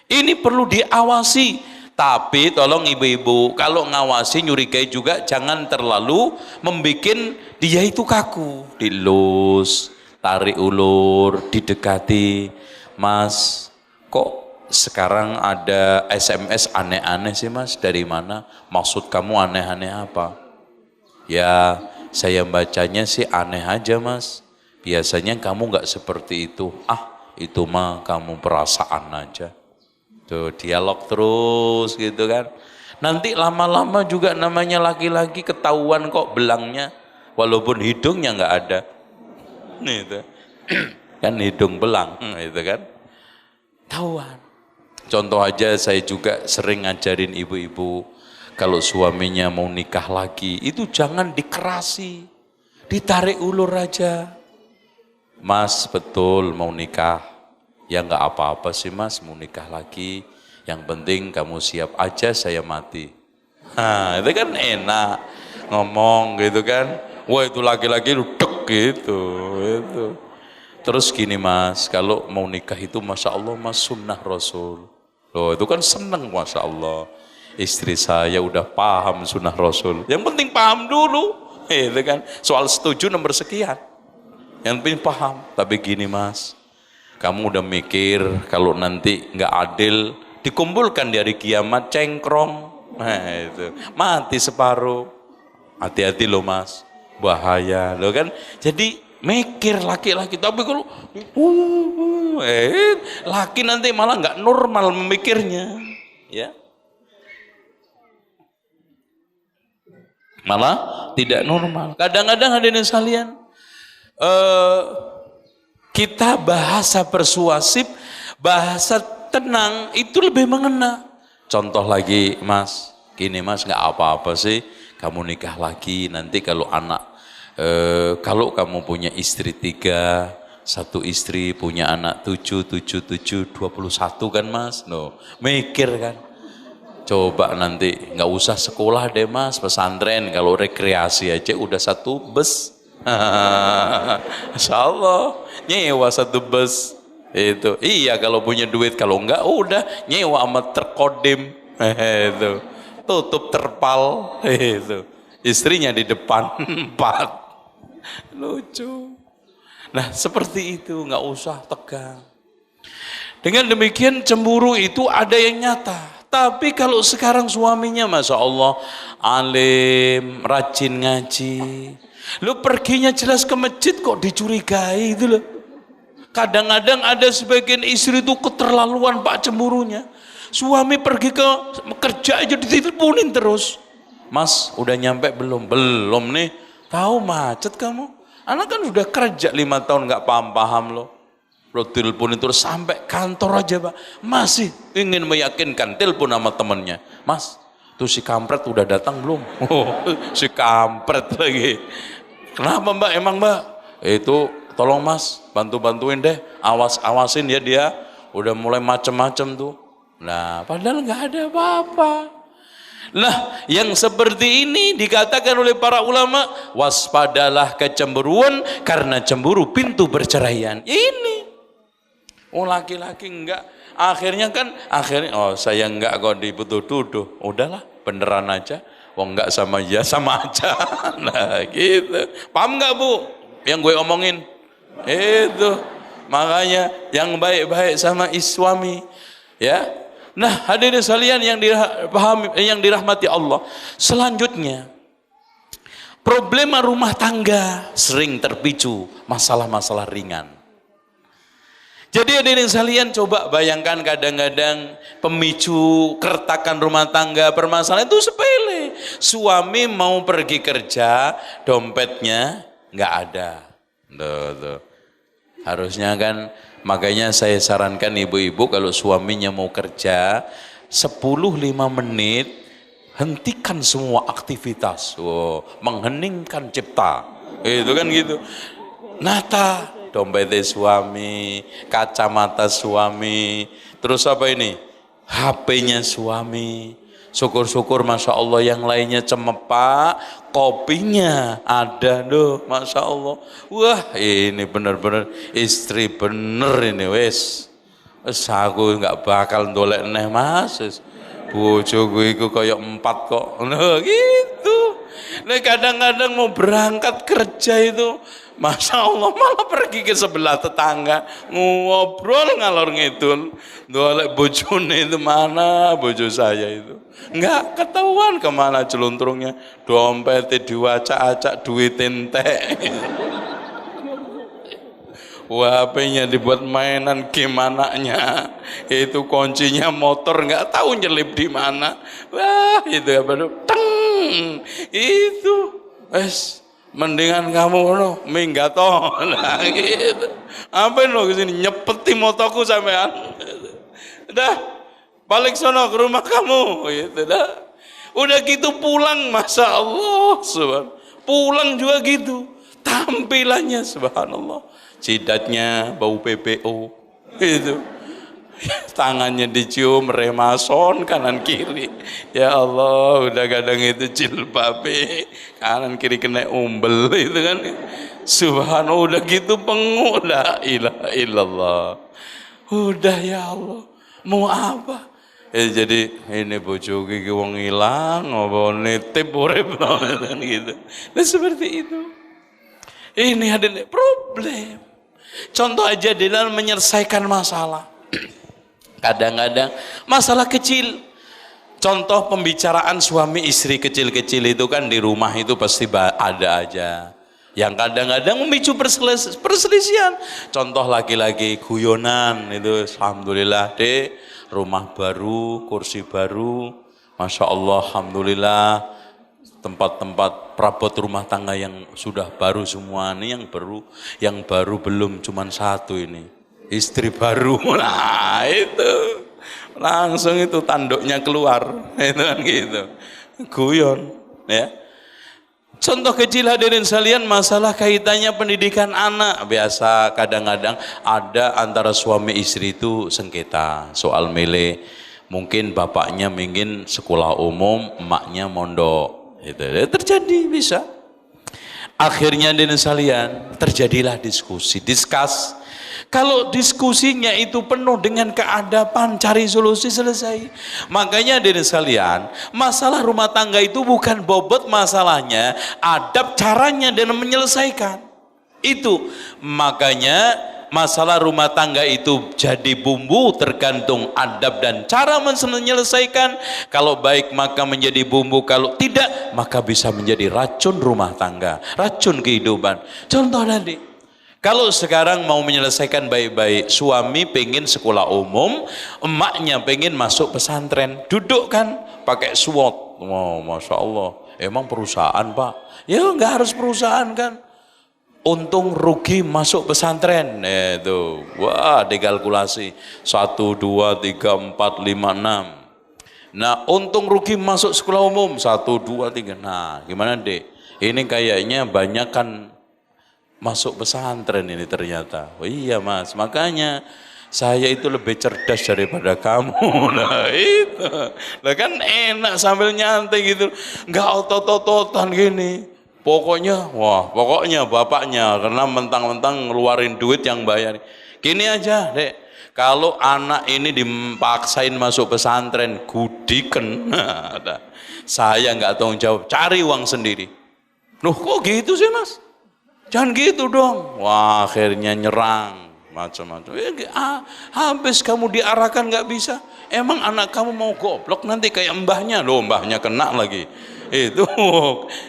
Ini perlu diawasi. Tapi tolong ibu-ibu, kalau ngawasi nyurigai juga jangan terlalu membuat dia itu kaku. Dilus, tarik ulur, didekati. Mas, kok sekarang ada SMS aneh-aneh sih Mas? Dari mana? Maksud kamu aneh-aneh apa? Ya, saya bacanya sih aneh aja Mas. Biasanya kamu nggak seperti itu. Itu mah kamu perasaan aja. Tuh, dialog terus gitu kan. Nanti lama-lama juga namanya laki-laki ketahuan kok belangnya. Walaupun hidungnya nggak ada. Itu kan hidung belang, itu kan. ketahuan. Contoh aja saya juga sering ngajarin ibu-ibu kalau suaminya mau nikah lagi itu jangan dikerasi, ditarik ulur aja. Mas betul mau nikah, ya nggak apa-apa sih mas mau nikah lagi, yang penting kamu siap aja saya mati. Nah itu kan enak ngomong gitu kan, wah itu laki-laki duduk gitu. Terus gini mas, kalau mau nikah itu masya Allah mas sunnah Rasul. Loh itu kan seneng masya Allah. Istri saya udah paham sunnah Rasul. Yang penting paham dulu. Itu kan soal setuju nomor sekian. Yang penting paham. Tapi gini mas, kamu udah mikir kalau nanti nggak adil dikumpulkan di hari kiamat cengkrong. Nah itu mati separuh. Hati-hati loh mas, bahaya loh kan. Jadi mikir laki-laki, tapi kalau laki nanti malah nggak normal memikirnya, ya malah tidak normal. Kadang-kadang hadirin sekalian, kita bahasa persuasif, bahasa tenang itu lebih mengena. Contoh lagi mas, gini mas nggak apa-apa sih, kamu nikah lagi nanti kalau anak kalau kamu punya istri 3, 1 istri punya anak 7, 21 kan mas, no, mikir kan, coba nanti nggak usah sekolah deh mas, pesantren, kalau rekreasi aja udah 1 bus, Masya Allah, nyewa 1 bus, itu, iya kalau punya duit, kalau enggak udah nyewa sama terkodim, itu, tutup terpal, itu, istrinya di depan 4. Lucu. Nah seperti itu, nggak usah tegang. Dengan demikian cemburu itu ada yang nyata. Tapi kalau sekarang suaminya masya Allah alim, rajin ngaji, lu perginya jelas ke masjid kok dicurigai itu loh. Kadang-kadang ada sebagian istri itu keterlaluan pak cemburunya. Suami pergi ke kerja aja diteleponin terus. Mas udah nyampe belum? Belum nih. Tahu macet kamu? Anak kan sudah kerja 5 tahun nggak paham-paham loh. Lo telepon terus sampai kantor aja pak. Masih ingin meyakinkan telepon sama temennya. Mas, tuh si kampret udah datang belum? Oh, si kampret lagi. Kenapa mbak? Emang mbak? Itu tolong mas, bantu-bantuin deh. Awasin ya dia. Udah mulai macem-macem tuh. Nah, padahal nggak ada apa-apa. Nah, yang seperti ini dikatakan oleh para ulama, waspadalah kecemburuan karena cemburu pintu perceraian. Ini, oh laki-laki enggak, akhirnya oh saya enggak kok dituduh, udahlah beneran aja, oh enggak sama ya sama aja, nah gitu, paham enggak bu? Yang gue omongin, itu makanya yang baik-baik sama suami, ya. Nah, hadirin sekalian yang dirahmati Allah. Selanjutnya, problema rumah tangga sering terpicu masalah-masalah ringan. Jadi hadirin sekalian coba bayangkan kadang-kadang pemicu keretakan rumah tangga permasalahan itu sepele. Suami mau pergi kerja, dompetnya nggak ada. Tuh. Harusnya kan. Makanya saya sarankan ibu-ibu kalau suaminya mau kerja 10-15 menit hentikan semua aktivitas, mengheningkan cipta, itu kan gitu. Nata dompet suami, kacamata suami, terus apa ini? HP-nya suami. Syukur-syukur masya Allah yang lainnya cemepak, kopinya ada doh, masya Allah. Wah ini bener-bener istri bener ini wes aku nggak bakal ndolek neh mas, bojoku iku koyok 4 kok, nah gitu. Nah kadang-kadang mau berangkat kerja itu, masya Allah malah pergi ke sebelah tetangga ngobrol ngalor ngidul, ndolek bojone itu mana bojo saya itu. Enggak ketahuan kemana celuntrungnya, dompetnya diwacak-acak, duit entek. HP-nya dibuat mainan gimananya, itu kuncinya motor nggak tahu nyelip di mana. Wah itu ya baru teng itu, mendingan kamu no minggat toh, nah, gitu. Apa lo kesini nyepeti motorku sampean? Udah, balik sono ke rumah kamu, gitu dah. Udah gitu pulang, masya Allah, subhanallah. Pulang juga gitu, tampilannya subhanallah. Jidatnya bau PPO, gitu. Tangannya dicium remason kanan kiri. Ya Allah, udah kadang itu jilbabe kanan kiri kena umbel itu kan. Subhanallah, udah gitu penguk, la ilaha illallah. Udah ya Allah, mau apa? Jadi ini bojo iki wong ilang apa nitip urip gitu. Nah seperti itu. Ini ada problem. Contoh aja di dalam menyelesaikan masalah. Kadang-kadang masalah kecil. Contoh pembicaraan suami istri kecil-kecil itu kan di rumah itu pasti ada aja. Yang kadang-kadang memicu perselisihan. Contoh laki-laki guyonan itu, alhamdulillah dek, rumah baru, kursi baru, masya Allah, alhamdulillah, tempat-tempat perabot rumah tangga yang sudah baru semua ini, yang baru belum cuman satu ini, istri baru, nah itu langsung itu tanduknya keluar, itu kan gitu, guyon, ya. Contoh kecil hadirin sekalian, masalah kaitannya pendidikan anak. Biasa kadang-kadang ada antara suami istri itu sengketa soal milih. Mungkin bapaknya ingin sekolah umum, emaknya mondok. Itu terjadi, bisa. Akhirnya hadirin sekalian, terjadilah diskus. Kalau diskusinya itu penuh dengan keadaban, cari solusi, selesai. Makanya hadirin sekalian, masalah rumah tangga itu bukan bobot masalahnya, adab caranya dalam menyelesaikan. Itu makanya masalah rumah tangga itu jadi bumbu tergantung adab dan cara menyelesaikan. Kalau baik maka menjadi bumbu, kalau tidak maka bisa menjadi racun rumah tangga, racun kehidupan. Contoh tadi, kalau sekarang mau menyelesaikan baik-baik, suami pengen sekolah umum, emaknya pengen masuk pesantren, duduk kan pakai SWOT. Oh, masya Allah, emang perusahaan pak? Ya nggak harus perusahaan kan. Untung rugi masuk pesantren, itu, wah dikalkulasi 1, 2, 3, 4, 5, 6. Nah untung rugi masuk sekolah umum 1, 2, 3. Nah gimana dek? Ini kayaknya banyak kan masuk pesantren ini ternyata. Oh iya mas, makanya saya itu lebih cerdas daripada kamu. Nah itu, nah kan enak sambil nyantai gitu, nggak otot-ototan gini. Pokoknya bapaknya karena mentang-mentang ngeluarin duit yang bayar. Gini aja dek, kalau anak ini dipaksain masuk pesantren, gudikan. Nah, saya nggak tanggung jawab, cari uang sendiri. Loh kok gitu sih mas? Jangan gitu dong. Wah akhirnya nyerang macam-macam. Habis kamu diarahkan nggak bisa. Emang anak kamu mau goblok nanti kayak mbahnya. Loh mbahnya kena lagi. Itu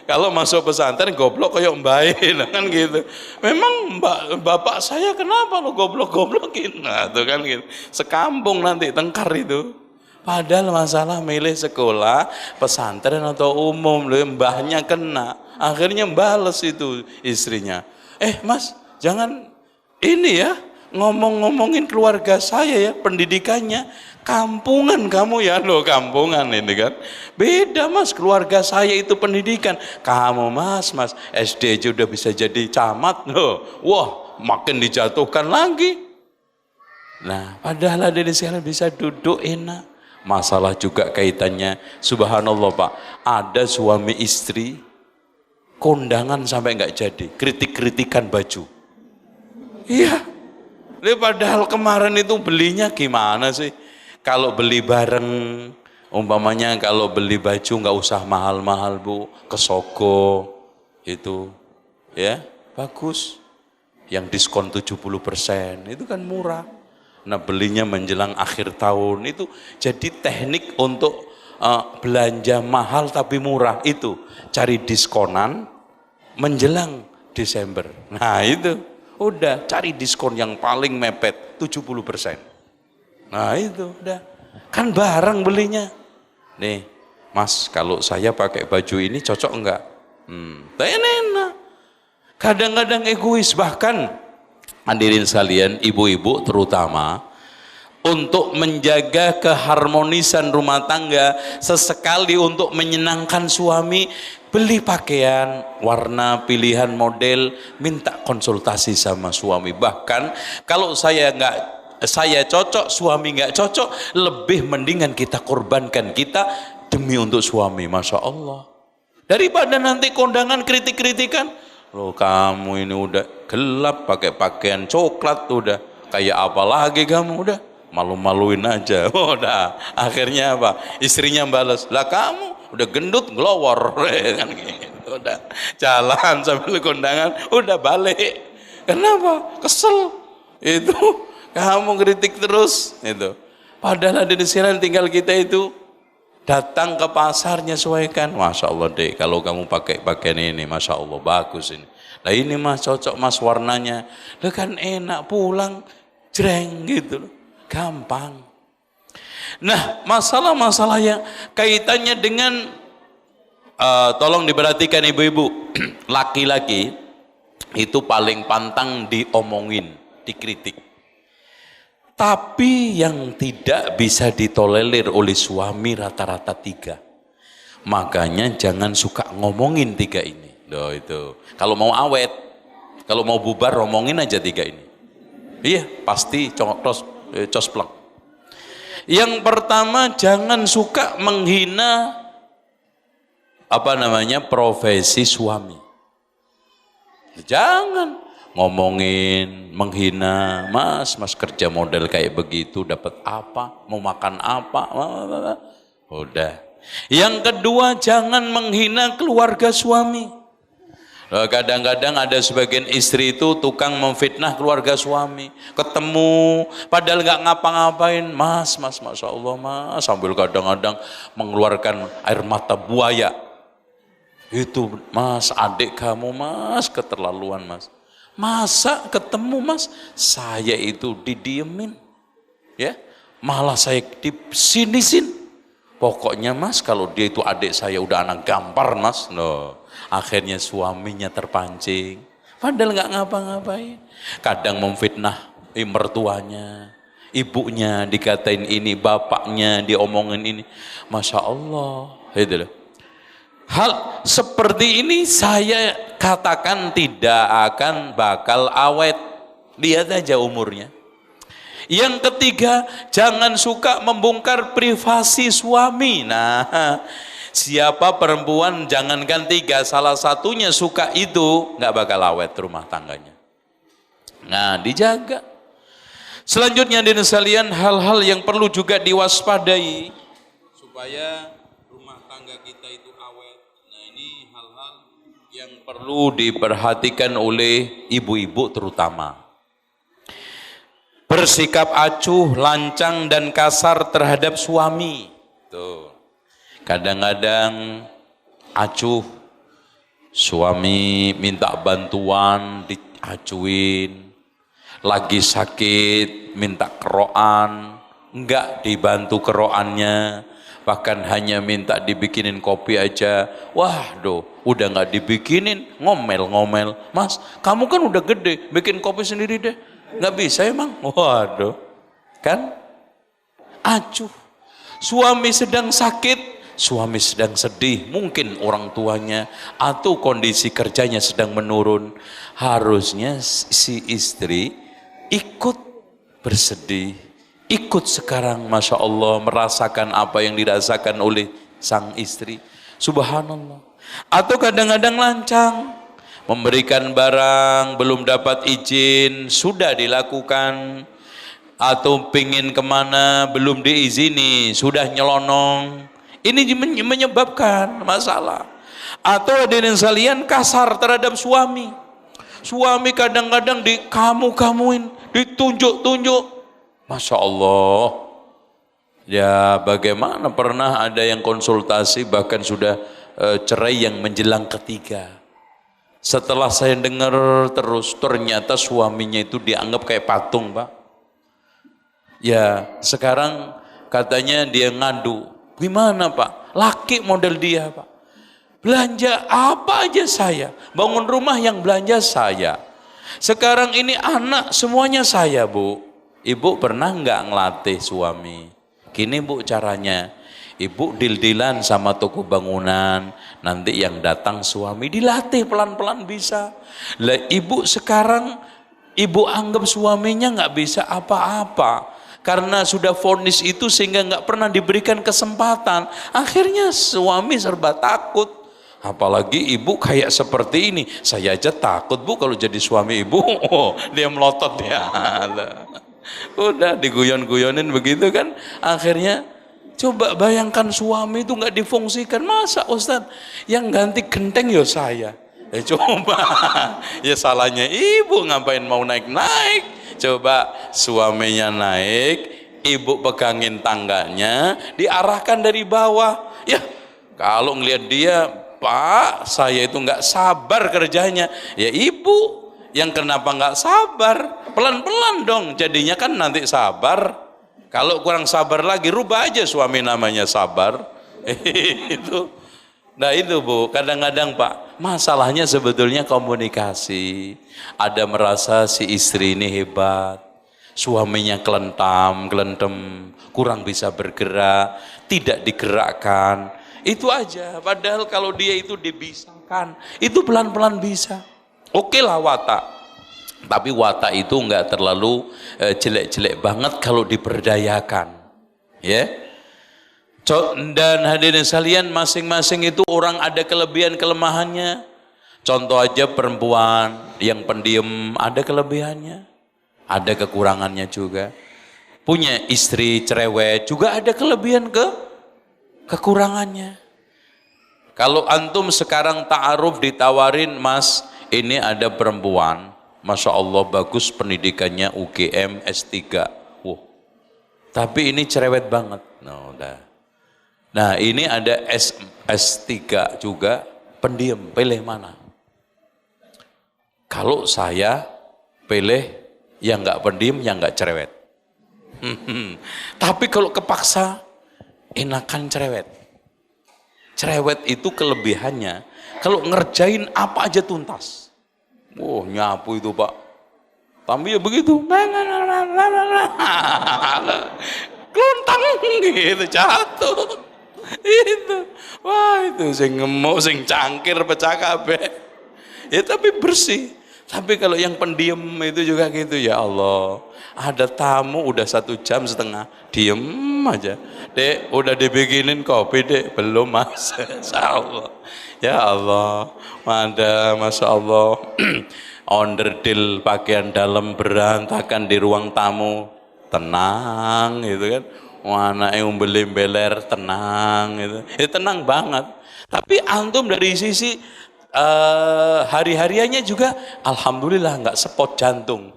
kalau masuk pesantren goblok kayak mbahnya kan gitu. Memang bapak saya kenapa lo goblok-goblokin? Nah itu kan gitu. Sekampung nanti tengkar itu. Padahal masalah milih sekolah pesantren atau umum, mbahnya kena. Akhirnya bales itu istrinya. Mas, jangan ini ya, ngomongin keluarga saya ya, pendidikannya. Kampungan kamu ya, loh kampungan ini kan. Beda mas, keluarga saya itu pendidikan. Kamu mas, SD aja udah bisa jadi camat loh. Wah, makin dijatuhkan lagi. Nah, padahal ada di sini bisa duduk enak. Masalah juga kaitannya, subhanallah pak, ada suami istri kondangan sampai nggak jadi, kritik-kritikan baju. Iya, padahal kemarin itu belinya gimana sih? Kalau beli bareng, umpamanya kalau beli baju nggak usah mahal-mahal bu, ke Sogo itu, ya bagus. Yang diskon 70% itu kan murah. Nah belinya menjelang akhir tahun itu jadi teknik untuk belanja mahal tapi murah itu cari diskonan menjelang Desember. Nah itu udah cari diskon yang paling mepet 70%. Nah itu udah kan barang belinya. Nih mas kalau saya pakai baju ini cocok enggak? Enak. Kadang-kadang egois, bahkan hadirin sekalian, ibu-ibu terutama untuk menjaga keharmonisan rumah tangga, sesekali untuk menyenangkan suami, beli pakaian, warna, pilihan model, minta konsultasi sama suami. Bahkan kalau saya cocok, suami nggak cocok, lebih mendingan kita korbankan kita demi untuk suami. Masya Allah. Daripada nanti kondangan kritik-kritikan, loh kamu ini udah gelap pakai pakaian coklat, udah kayak apa lagi kamu, udah malu-maluin aja. Udah akhirnya apa, istrinya balas, lah kamu udah gendut glowor kan gitu. Udah jalan sambil kondangan udah balik. Kenapa? Kesel itu, kamu kritik terus itu. Padahal ada di sini tinggal kita itu datang ke pasar nyesuaikan. Masya Allah deh, kalau kamu pakai pakaian ini, Masya Allah bagus ini. Nah ini mas cocok mas warnanya. Lah kan enak, pulang jreng gitu loh. Gampang. Nah masalah-masalah yang kaitannya dengan tolong diperhatikan ibu-ibu. Laki-laki itu paling pantang diomongin, dikritik. Tapi yang tidak bisa ditolerir oleh suami rata-rata 3. Makanya jangan suka ngomongin 3 ini. Doh itu. Kalau mau awet, kalau mau bubar, ngomongin aja 3 ini. Iya, pasti cosplak. Yang pertama, jangan suka menghina profesi suami. Jangan ngomongin, menghina, mas kerja model kayak begitu dapat apa, mau makan apa, udah. Yang kedua, jangan menghina keluarga suami. Kadang-kadang ada sebagian istri itu tukang memfitnah keluarga suami, ketemu padahal nggak ngapa-ngapain, mas masya Allah mas, sambil kadang-kadang mengeluarkan air mata buaya. Itu mas, adik kamu mas keterlaluan mas. Masa ketemu mas, saya itu didiemin, ya, malah saya disinisin. Pokoknya mas, kalau dia itu adik saya udah anak gampar mas. No, akhirnya suaminya terpancing, padahal nggak ngapa-ngapain. Kadang memfitnah mertuanya, ibunya dikatain ini, bapaknya diomongin ini. Masya Allah, itu loh. Hal seperti ini saya katakan tidak akan bakal awet. Lihat aja umurnya. Yang ketiga, jangan suka membongkar privasi suami. Nah, siapa perempuan, jangankan 3, salah satunya suka itu, nggak bakal awet rumah tangganya. Nah, dijaga. Selanjutnya hadirin sekalian, hal-hal yang perlu juga diwaspadai supaya rumah tangga kita itu awet. Nah, ini hal-hal yang perlu diperhatikan oleh ibu-ibu terutama. Bersikap acuh, lancang dan kasar terhadap suami. Tuh. Kadang-kadang acuh, suami minta bantuan diacuin, lagi sakit minta keroan, enggak dibantu keroannya, bahkan hanya minta dibikinin kopi aja. Wah, udah enggak dibikinin, ngomel-ngomel. Mas, kamu kan udah gede, bikin kopi sendiri deh. Nggak bisa emang? Waduh, kan acuh. Suami sedang sakit, suami sedang sedih, mungkin orang tuanya atau kondisi kerjanya sedang menurun. Harusnya si istri ikut bersedih, ikut sekarang, Masya Allah, merasakan apa yang dirasakan oleh sang istri. Subhanallah. Atau kadang-kadang lancang, memberikan barang belum dapat izin sudah dilakukan, atau pingin kemana belum diizini sudah nyelonong. Ini menyebabkan masalah. Atau hadirin sekalian kasar terhadap suami. Suami kadang-kadang dikamu-kamuin, ditunjuk-tunjuk. Masya Allah. Ya bagaimana, pernah ada yang konsultasi bahkan sudah cerai yang menjelang ketiga. Setelah saya dengar terus, ternyata suaminya itu dianggap kayak patung, Pak. Ya, sekarang katanya dia ngadu. Gimana, Pak? Laki model dia, Pak. Belanja apa aja saya. Bangun rumah yang belanja saya. Sekarang ini anak semuanya saya, Bu. Ibu pernah nggak ngelatih suami? Gini bu caranya, ibu deal-dealan sama toko bangunan, nanti yang datang suami dilatih pelan-pelan bisa. Lah ibu sekarang, ibu anggap suaminya nggak bisa apa-apa. Karena sudah vonis itu sehingga nggak pernah diberikan kesempatan. Akhirnya suami serba takut. Apalagi ibu kayak seperti ini. Saya aja takut bu kalau jadi suami ibu. Oh, dia melotot ya. Udah diguyon-guyonin begitu kan. Akhirnya coba bayangkan suami itu nggak difungsikan. Masa Ustadz yang ganti genteng ya saya. Coba. Ya salahnya ibu ngapain mau naik-naik. Coba suaminya naik, ibu pegangin tangganya, diarahkan dari bawah. Ya, kalau ngelihat dia, Pak, saya itu nggak sabar kerjanya. Ya ibu yang kenapa nggak sabar? Pelan-pelan dong, jadinya kan nanti sabar. Kalau kurang sabar lagi, rubah aja suami namanya sabar. Itu. Nah itu bu, kadang-kadang Pak, masalahnya sebetulnya komunikasi. Ada merasa si istri ini hebat, suaminya kelentem, kurang bisa bergerak, tidak digerakkan. Itu aja, padahal kalau dia itu dibisakan, itu pelan-pelan bisa. Oke lah watak, tapi watak itu enggak terlalu jelek-jelek banget kalau diberdayakan. Ya. Dan hadirin sekalian, masing-masing itu orang ada kelebihan kelemahannya. Contoh aja perempuan yang pendiam ada kelebihannya, ada kekurangannya juga. Punya istri cerewet juga ada kelebihan kekurangannya. Kalau antum sekarang ta'aruf ditawarin, Mas, ini ada perempuan, Masya Allah bagus pendidikannya UGM S3. Wah, tapi ini cerewet banget. Nah ini ada S3 juga, pendiam, pilih mana? Kalau saya pilih yang nggak pendiam, yang nggak cerewet. Tapi kalau kepaksa, enakan cerewet. Cerewet itu kelebihannya, kalau ngerjain apa aja tuntas. Wah nyapu itu Pak, tapi ya begitu. Kelontang gitu jatuh. Itu, wah itu sing ngemuk, sing cangkir pecah kabeh. Ya tapi bersih. Tapi kalau yang pendiam itu juga gitu, ya Allah. Ada tamu udah 1,5 jam, diem aja. Dek, udah dibikinin kopi dek, belum Mas. Insya Allah. Ya Allah, ada Masya Allah. Onderdil pakaian dalam berantakan di ruang tamu, tenang gitu kan. Anaknya beler tenang gitu. Ya tenang banget. Tapi antum dari sisi hari-hariannya juga alhamdulillah nggak sepot jantung.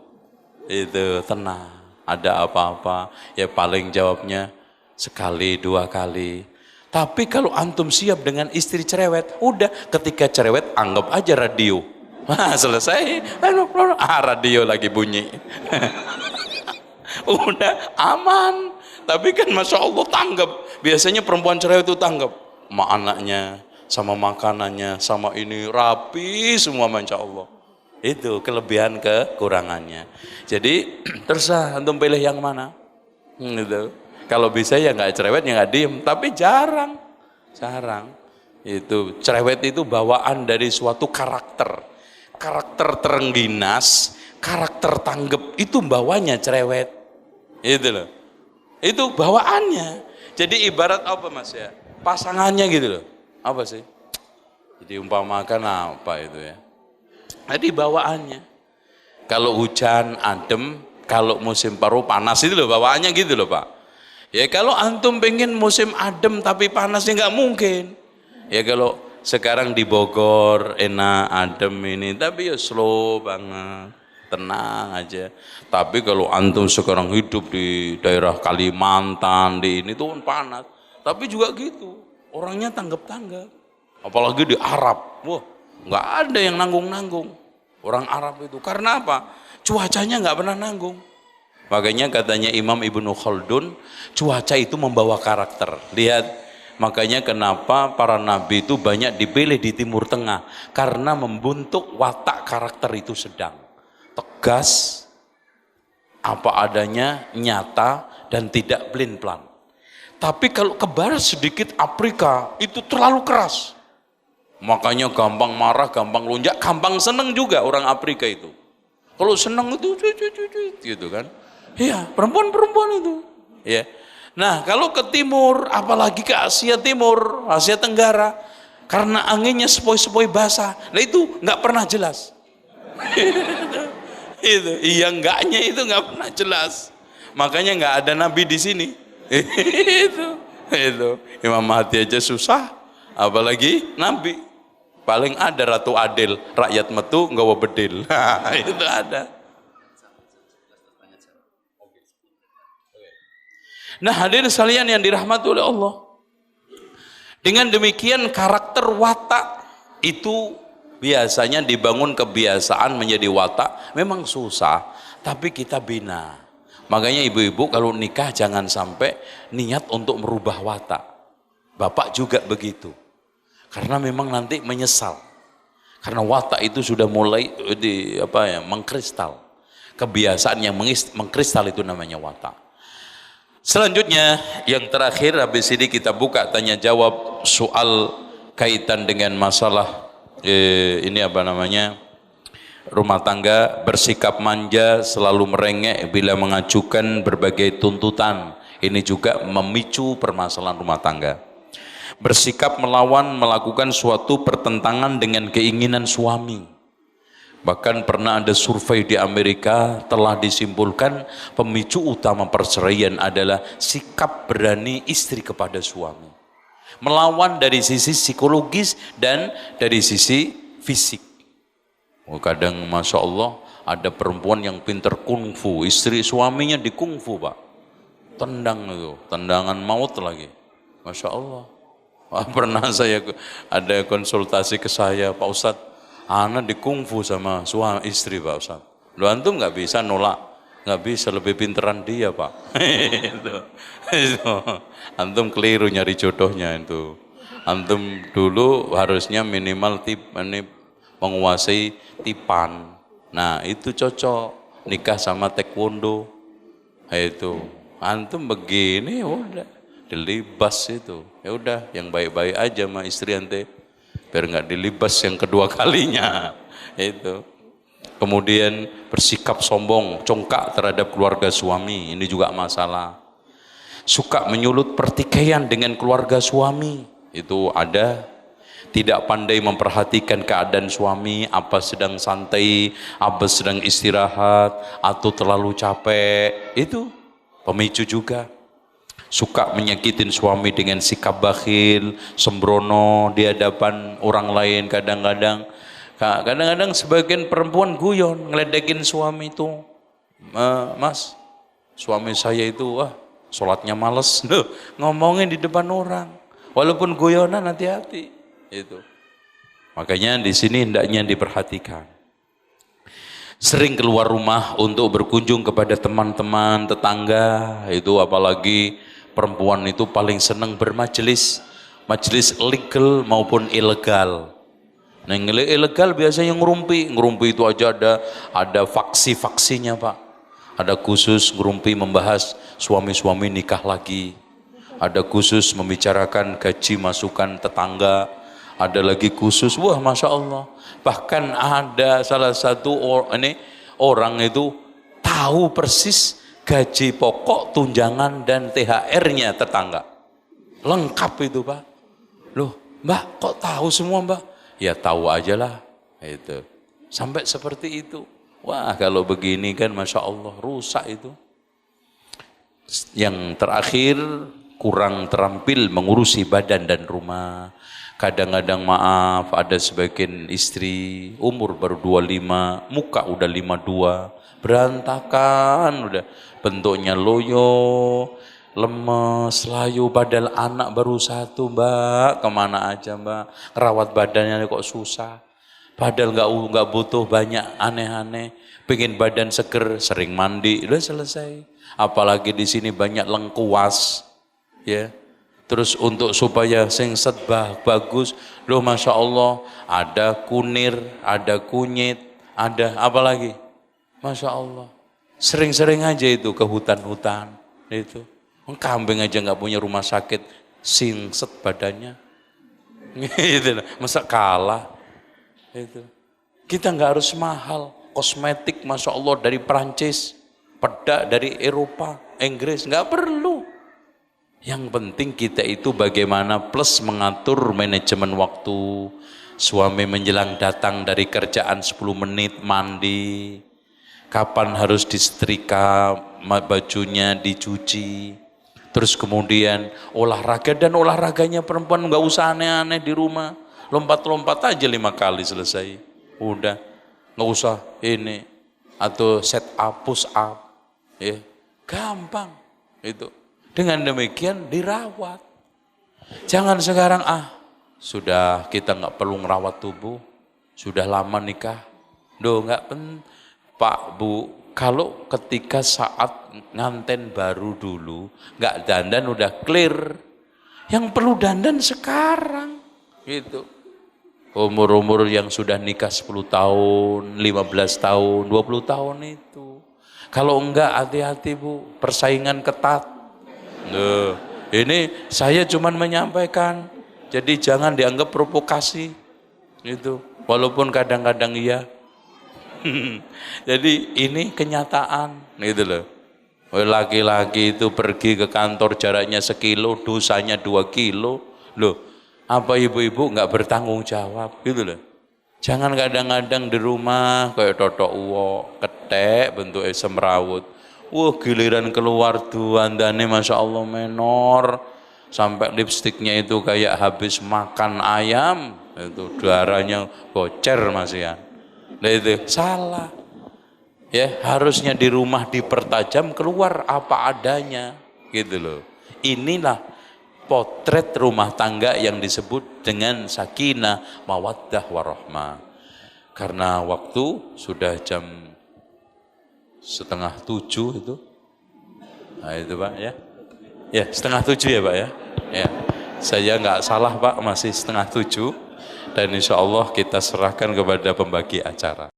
Itu tenang. Ada apa-apa ya paling jawabnya sekali 2 kali. Tapi kalau antum siap dengan istri cerewet, udah ketika cerewet anggap aja radio. Nah, selesai. Radio lagi bunyi. Udah aman. Tapi kan Masya Allah tanggap. Biasanya perempuan cerewet itu tanggap. Sama anaknya, sama makanannya, sama ini rapi semua Masya Allah. Itu kelebihan kekurangannya. Jadi terserah antum pilih yang mana. Gitu. Kalau bisa ya nggak cerewet, ya nggak diem. Tapi jarang. Itu cerewet itu bawaan dari suatu karakter. Karakter terengginas, karakter tanggap itu bawanya cerewet. Itu loh. Itu bawaannya. Jadi ibarat apa Mas ya? Pasangannya gitu loh. Apa sih? Jadi umpamakan apa itu ya? Jadi bawaannya. Kalau hujan adem, kalau musim paruh panas itu loh bawaannya gitu loh Pak. Ya kalau antum pengen musim adem tapi panasnya nggak mungkin. Ya kalau sekarang di Bogor enak adem ini, tapi ya slow banget. Tenang aja. Tapi kalau antum sekarang hidup di daerah Kalimantan, di ini tuh panas. Tapi juga gitu, orangnya tanggap-tanggap. Apalagi di Arab, wah nggak ada yang nanggung-nanggung. Orang Arab itu, karena apa? Cuacanya nggak pernah nanggung. Makanya katanya Imam Ibnu Khaldun, cuaca itu membawa karakter. Lihat, makanya kenapa para nabi itu banyak dipilih di Timur Tengah. Karena membentuk watak karakter itu sedang. Tegas,
apa adanya, nyata, dan tidak pelin-pelan. Tapi kalau ke barat sedikit, Afrika itu terlalu keras. Makanya gampang marah, gampang lonjak, gampang seneng juga orang Afrika itu. Kalau seneng itu gitu kan. Iya, perempuan-perempuan itu. Ya. Nah, kalau ke timur, apalagi ke Asia Timur, Asia Tenggara, karena anginnya sepoi-sepoi basah, nah itu nggak pernah jelas. Itu, iya enggaknya itu nggak pernah jelas. Makanya nggak ada nabi di sini. itu Imam Mahdi aja susah, apalagi nabi. Paling ada Ratu Adil, rakyat metu nggawa bedil. Itu ada. Nah, hadirin sekalian yang dirahmati oleh Allah. Dengan demikian karakter watak itu biasanya dibangun kebiasaan menjadi watak, memang susah, tapi kita bina. Makanya ibu-ibu kalau nikah jangan sampai niat untuk merubah watak. Bapak juga begitu. Karena memang nanti menyesal. Karena watak itu sudah mulai mengkristal. Kebiasaan yang mengkristal itu namanya watak. Selanjutnya yang terakhir, habis ini kita buka tanya jawab soal kaitan dengan masalah rumah tangga, bersikap manja, selalu merengek bila mengajukan berbagai tuntutan. Ini juga memicu permasalahan rumah tangga. Bersikap melawan, melakukan suatu pertentangan dengan keinginan suami. Bahkan pernah ada survei di Amerika telah disimpulkan pemicu utama perceraian adalah sikap berani istri kepada suami. Melawan dari sisi psikologis dan dari sisi fisik. Kadang Masya Allah ada perempuan yang pintar kungfu, istri suaminya di kungfu Pak. Tendang itu, tendangan maut lagi. Masya Allah. Pernah saya ada konsultasi ke saya, Pak Ustadz, anak dikungfu sama suami istri Pak Ustadz. Lu antum nggak bisa nolak, nggak bisa, lebih pinteran dia Pak. itu. Antum keliru nyari jodohnya itu. Antum dulu harusnya minimal menguasai tipan. Nah itu cocok nikah sama taekwondo. Itu antum begini udah. Dilibas itu, ya udah yang baik-baik aja sama istri ante, biar nggak dilibas yang kedua kalinya. Itu. Kemudian bersikap sombong, congkak terhadap keluarga suami, ini juga masalah. Suka menyulut pertikaian dengan keluarga suami, itu ada. Tidak pandai memperhatikan keadaan suami, apa sedang santai, apa sedang istirahat, atau terlalu capek, itu pemicu juga. Suka menyakitin suami dengan sikap bakhil, sembrono di hadapan orang lain. Kadang-kadang sebagian perempuan guyon ngeledekin suami itu, Mas, suami saya itu sholatnya males, ngomongin di depan orang, walaupun guyonan, hati-hati itu. Makanya di sini hendaknya diperhatikan. Sering keluar rumah untuk berkunjung kepada teman-teman, tetangga, itu apalagi perempuan itu paling senang bermajelis, majelis legal maupun ilegal. Nah, yang ilegal biasanya ngerumpi itu aja ada faksi-faksinya Pak. Ada khusus ngerumpi membahas suami-suami nikah lagi. Ada khusus membicarakan gaji masukan tetangga. Ada lagi khusus, wah Masya Allah. Bahkan ada salah satu orang itu tahu persis gaji pokok, tunjangan, dan THR-nya tetangga. Lengkap itu Pak. Loh Mbak kok tahu semua Mbak? Ya tahu aja lah. Itu. Sampai seperti itu. Wah kalau begini kan Masya Allah rusak itu. Yang terakhir, kurang terampil mengurusi badan dan rumah. Kadang-kadang maaf ada sebagian istri umur baru 25, muka udah 52, berantakan udah, bentuknya loyo, lemes, layu, padahal anak baru 1 Mbak, kemana aja Mbak, rawat badannya kok susah, padahal nggak butuh banyak aneh-aneh, pengen badan seger, sering mandi, udah selesai. Apalagi di sini banyak lengkuas, ya. Terus untuk supaya singset bagus, loh Masya Allah, ada kunir, ada kunyit, ada apa lagi? Masya Allah. Sering-sering aja itu ke hutan-hutan itu. Kambing aja nggak punya rumah sakit, singset badannya. Gitu, masa kalah? Itu. Kita nggak harus mahal. Kosmetik, masya Allah dari Perancis, pedak dari Eropa, Inggris, nggak perlu. Yang penting kita itu bagaimana plus mengatur manajemen waktu. Suami menjelang datang dari kerjaan 10 menit mandi. Kapan harus disetrika, bajunya dicuci. Terus kemudian olahraga, dan olahraganya perempuan nggak usah aneh-aneh di rumah. Lompat-lompat aja 5 kali selesai. Udah, nggak usah ini. Atau set up, push up. Ya, gampang. Itu. Dengan demikian dirawat. Jangan sekarang sudah kita nggak perlu ngerawat tubuh. Sudah lama nikah. Nggak penting. Pak, Bu, kalau ketika saat nganten baru dulu, nggak dandan udah clear. Yang perlu dandan sekarang, gitu. Umur-umur yang sudah nikah 10 tahun, 15 tahun, 20 tahun itu. Kalau enggak, hati-hati Bu, persaingan ketat. Ini saya cuman menyampaikan, jadi jangan dianggap provokasi, gitu. Walaupun kadang-kadang iya. Jadi ini kenyataan, gitu loh. Laki-laki itu pergi ke kantor jaraknya 1 kilo, dosanya 2 kilo. Loh, apa ibu-ibu nggak bertanggung jawab, gitu loh. Jangan kadang-kadang di rumah kayak totok uwok, ketek bentuknya semrawut. Giliran keluar tuh andane masya Allah menor, sampai lipstiknya itu kayak habis makan ayam, itu darahnya bocer masih ya. Nah itu salah. Ya, harusnya di rumah dipertajam, keluar apa adanya, gitu loh. Inilah potret rumah tangga yang disebut dengan sakinah, mawaddah, warahmah. Karena waktu sudah jam 6:30 itu. Nah itu Pak ya. Ya 6:30 ya Pak ya. Ya. Saya nggak salah Pak, masih 6:30. Dan insya Allah kita serahkan kepada pembagi acara.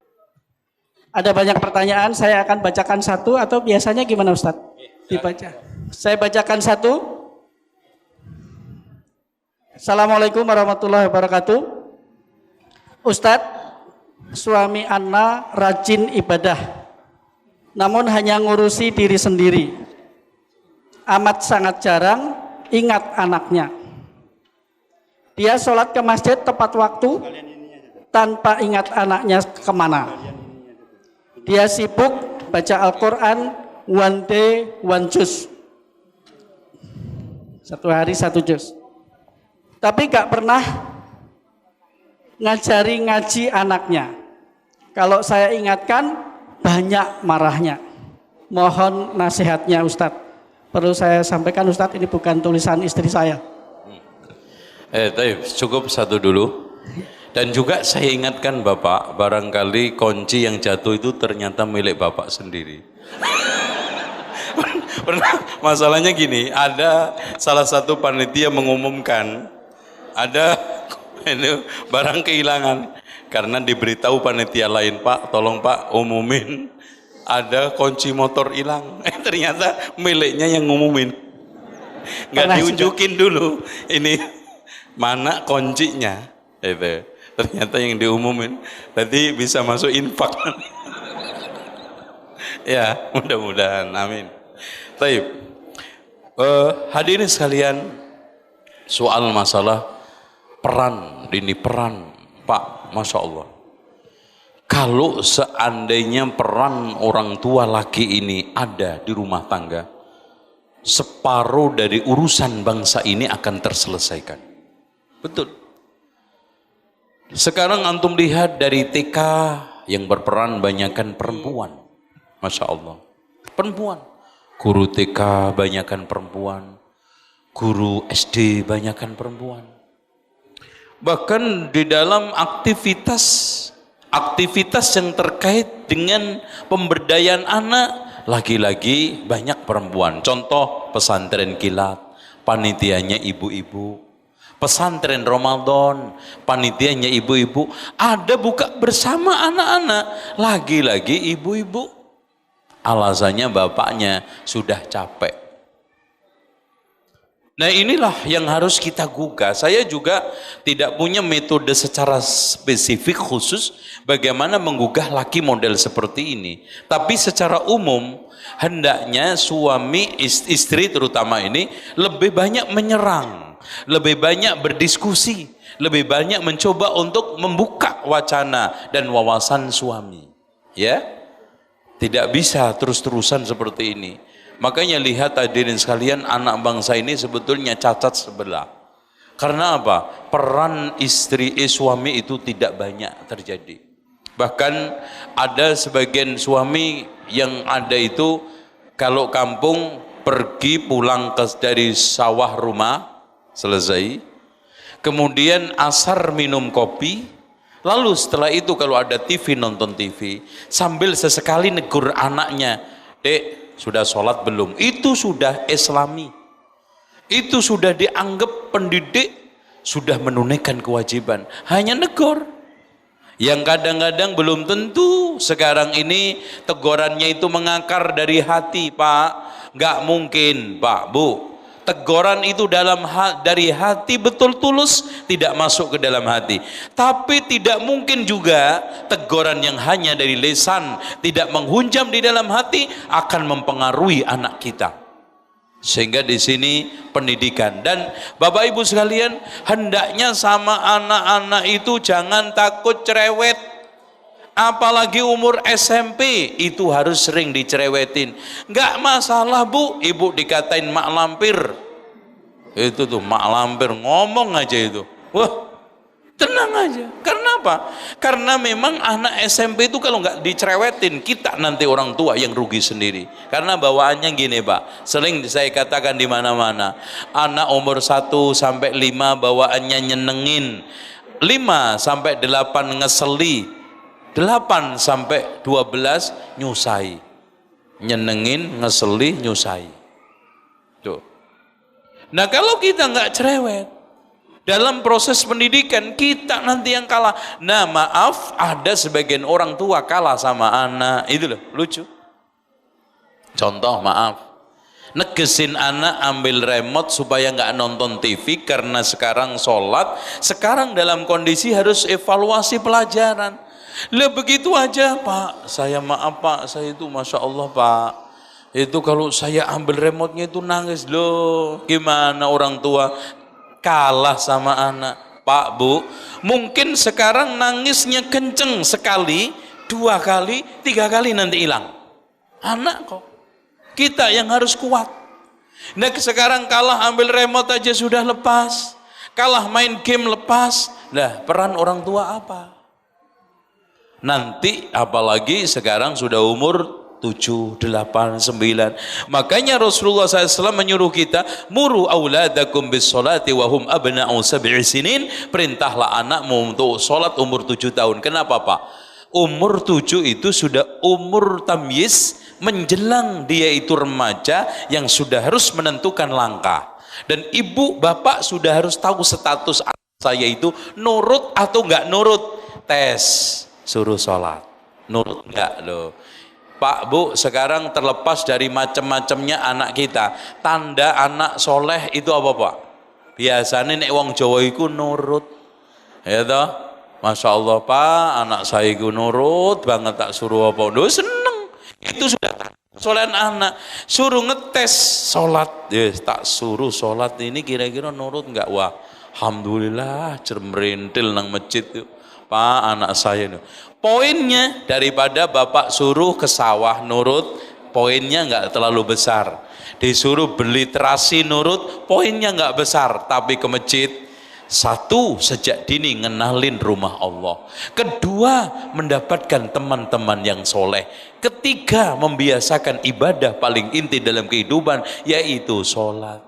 Ada banyak pertanyaan, saya akan bacakan satu atau biasanya gimana Ustadz? Dibaca. Saya bacakan satu. Assalamualaikum warahmatullahi wabarakatuh. Ustadz, suami Anna rajin ibadah, namun hanya ngurusi diri sendiri. Amat sangat jarang ingat anaknya. Dia sholat ke masjid tepat waktu tanpa ingat anaknya kemana. Dia sibuk baca Al-Quran one day one juz. 1 hari 1 juz. Tapi gak pernah ngajari ngaji anaknya. Kalau saya ingatkan banyak marahnya. Mohon nasihatnya Ustadz. Perlu saya sampaikan Ustadz, ini bukan tulisan istri saya.
Cukup satu dulu. Dan juga saya ingatkan Bapak, barangkali kunci yang jatuh itu ternyata milik Bapak sendiri. Pernah masalahnya gini, ada salah satu panitia mengumumkan ada ini barang kehilangan, karena diberitahu panitia lain, Pak, tolong Pak umumin ada kunci motor hilang. Ternyata miliknya yang ngumumin. Nggak diunjukin dulu ini mana kuncinya, itu ternyata yang diumumin. Berarti bisa masuk infak. Ya, mudah-mudahan, amin. Taib. Hadirin sekalian, soal masalah peran, ini peran, Pak, masya Allah. Kalau seandainya peran orang tua laki ini ada di rumah tangga, separuh dari urusan bangsa ini akan terselesaikan. Betul. Sekarang antum lihat dari TK yang berperan banyakkan perempuan. Masya Allah. Perempuan. Guru TK banyakkan perempuan. Guru SD banyakkan perempuan. Bahkan di dalam aktivitas yang terkait dengan pemberdayaan anak, lagi-lagi banyak perempuan. Contoh pesantren kilat, panitianya ibu-ibu. Pesantren Ramadan, panitianya ibu-ibu. Ada buka bersama anak-anak, lagi-lagi ibu-ibu. Alasannya bapaknya sudah capek. Nah inilah yang harus kita gugah. Saya juga tidak punya metode secara spesifik khusus bagaimana menggugah laki model seperti ini. Tapi secara umum hendaknya suami istri terutama ini lebih banyak menyerang, lebih banyak berdiskusi, lebih banyak mencoba untuk membuka wacana dan wawasan suami. Ya, tidak bisa terus-terusan seperti ini. Makanya lihat hadirin sekalian, anak bangsa ini sebetulnya cacat sebelah. Karena apa? Peran suami itu tidak banyak terjadi. Bahkan ada sebagian suami yang ada itu kalau kampung pergi pulang dari sawah rumah selesai, kemudian asar minum kopi, lalu setelah itu kalau ada TV nonton TV sambil sesekali negur anaknya, "Dek, sudah sholat belum?" Itu sudah islami, itu sudah dianggap pendidik, sudah menunaikan kewajiban, hanya negur. Yang kadang-kadang belum tentu sekarang ini tegurannya itu mengakar dari hati, Pak. Nggak mungkin, Pak, Bu. Teguran itu dari hati betul tulus, tidak masuk ke dalam hati. Tapi tidak mungkin juga teguran yang hanya dari lisan, tidak menghunjam di dalam hati, akan mempengaruhi anak kita. Sehingga di sini pendidikan. Dan Bapak Ibu sekalian, hendaknya sama anak-anak itu jangan takut cerewet. Apalagi umur SMP itu harus sering dicerewetin. Enggak masalah, Bu, ibu dikatain mak lampir. Itu tuh mak lampir, ngomong aja itu. Wah, tenang aja. Karena apa? Karena memang anak SMP itu kalau nggak dicerewetin, kita nanti orang tua yang rugi sendiri. Karena bawaannya gini, Pak. Sering saya katakan di mana-mana. Anak umur 1 sampai 5 bawaannya nyenengin. 5 sampai 8 ngeseli. 8 sampai 12 nyusai. Nyenengin, ngeseli, nyusai. Tuh. Nah, kalau kita nggak cerewet, dalam proses pendidikan kita nanti yang kalah. Nah, maaf, ada sebagian orang tua kalah sama anak. Itu loh, lucu. Contoh, maaf, negesin anak ambil remote supaya nggak nonton TV karena sekarang sholat. Sekarang dalam kondisi harus evaluasi pelajaran. Lah begitu aja, Pak. Saya maaf, Pak. Saya itu Masya Allah, Pak. Itu kalau saya ambil remote-nya itu nangis loh. Gimana orang tua? Kalah sama anak. Pak, Bu, mungkin sekarang nangisnya kenceng sekali, 2 kali, 3 kali nanti hilang. Anak kok. Kita yang harus kuat. Nah, sekarang kalah ambil remote aja sudah lepas. Kalah main game lepas. Nah, peran orang tua apa? Nanti apalagi sekarang sudah umur 7, 8, 9. Makanya Rasulullah SAW menyuruh kita, muru auladakum bis salati wahum abna'u sab'i sinin. Perintahlah anakmu untuk sholat umur 7 tahun. Kenapa, Pak? Umur 7 itu sudah umur tamyiz, menjelang dia itu remaja yang sudah harus menentukan langkah. Dan ibu bapak sudah harus tahu status anak saya itu nurut atau enggak nurut. Tes, suruh sholat, nurut enggak loh. Pak, Bu, sekarang terlepas dari macam-macamnya anak kita, tanda anak soleh itu apa, Pak? Biasanya nek wong Jawa iku nurut. Ya toh? Masya Allah, Pak, anak saya iku nurut banget, tak suruh apa. Duh, seneng. Itu sudah solehan anak. Suruh ngetes sholat. Yes, tak suruh sholat ini kira-kira nurut enggak? Wah, alhamdulillah, cermerintil nang masjid tuh. Pak, anak saya itu. Poinnya daripada bapak suruh ke sawah nurut, poinnya nggak terlalu besar. Disuruh beli terasi nurut, poinnya nggak besar. Tapi ke masjid, 1, sejak dini ngenalin rumah Allah. 2, mendapatkan teman-teman yang soleh. 3, membiasakan ibadah paling inti dalam kehidupan, yaitu sholat.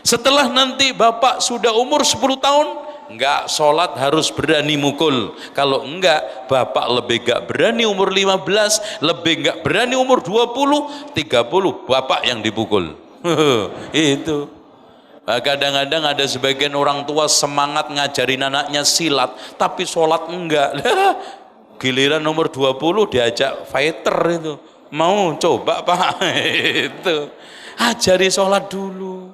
Setelah nanti bapak sudah umur 10 tahun, enggak sholat harus berani mukul. Kalau enggak, bapak lebih enggak berani umur 15, lebih enggak berani umur 20, 30, bapak yang dipukul. Itu. Kadang-kadang ada sebagian orang tua semangat ngajarin anaknya silat, tapi sholat enggak. Giliran umur 20 diajak fighter itu. Mau coba Pak? Itu. Ajari sholat dulu.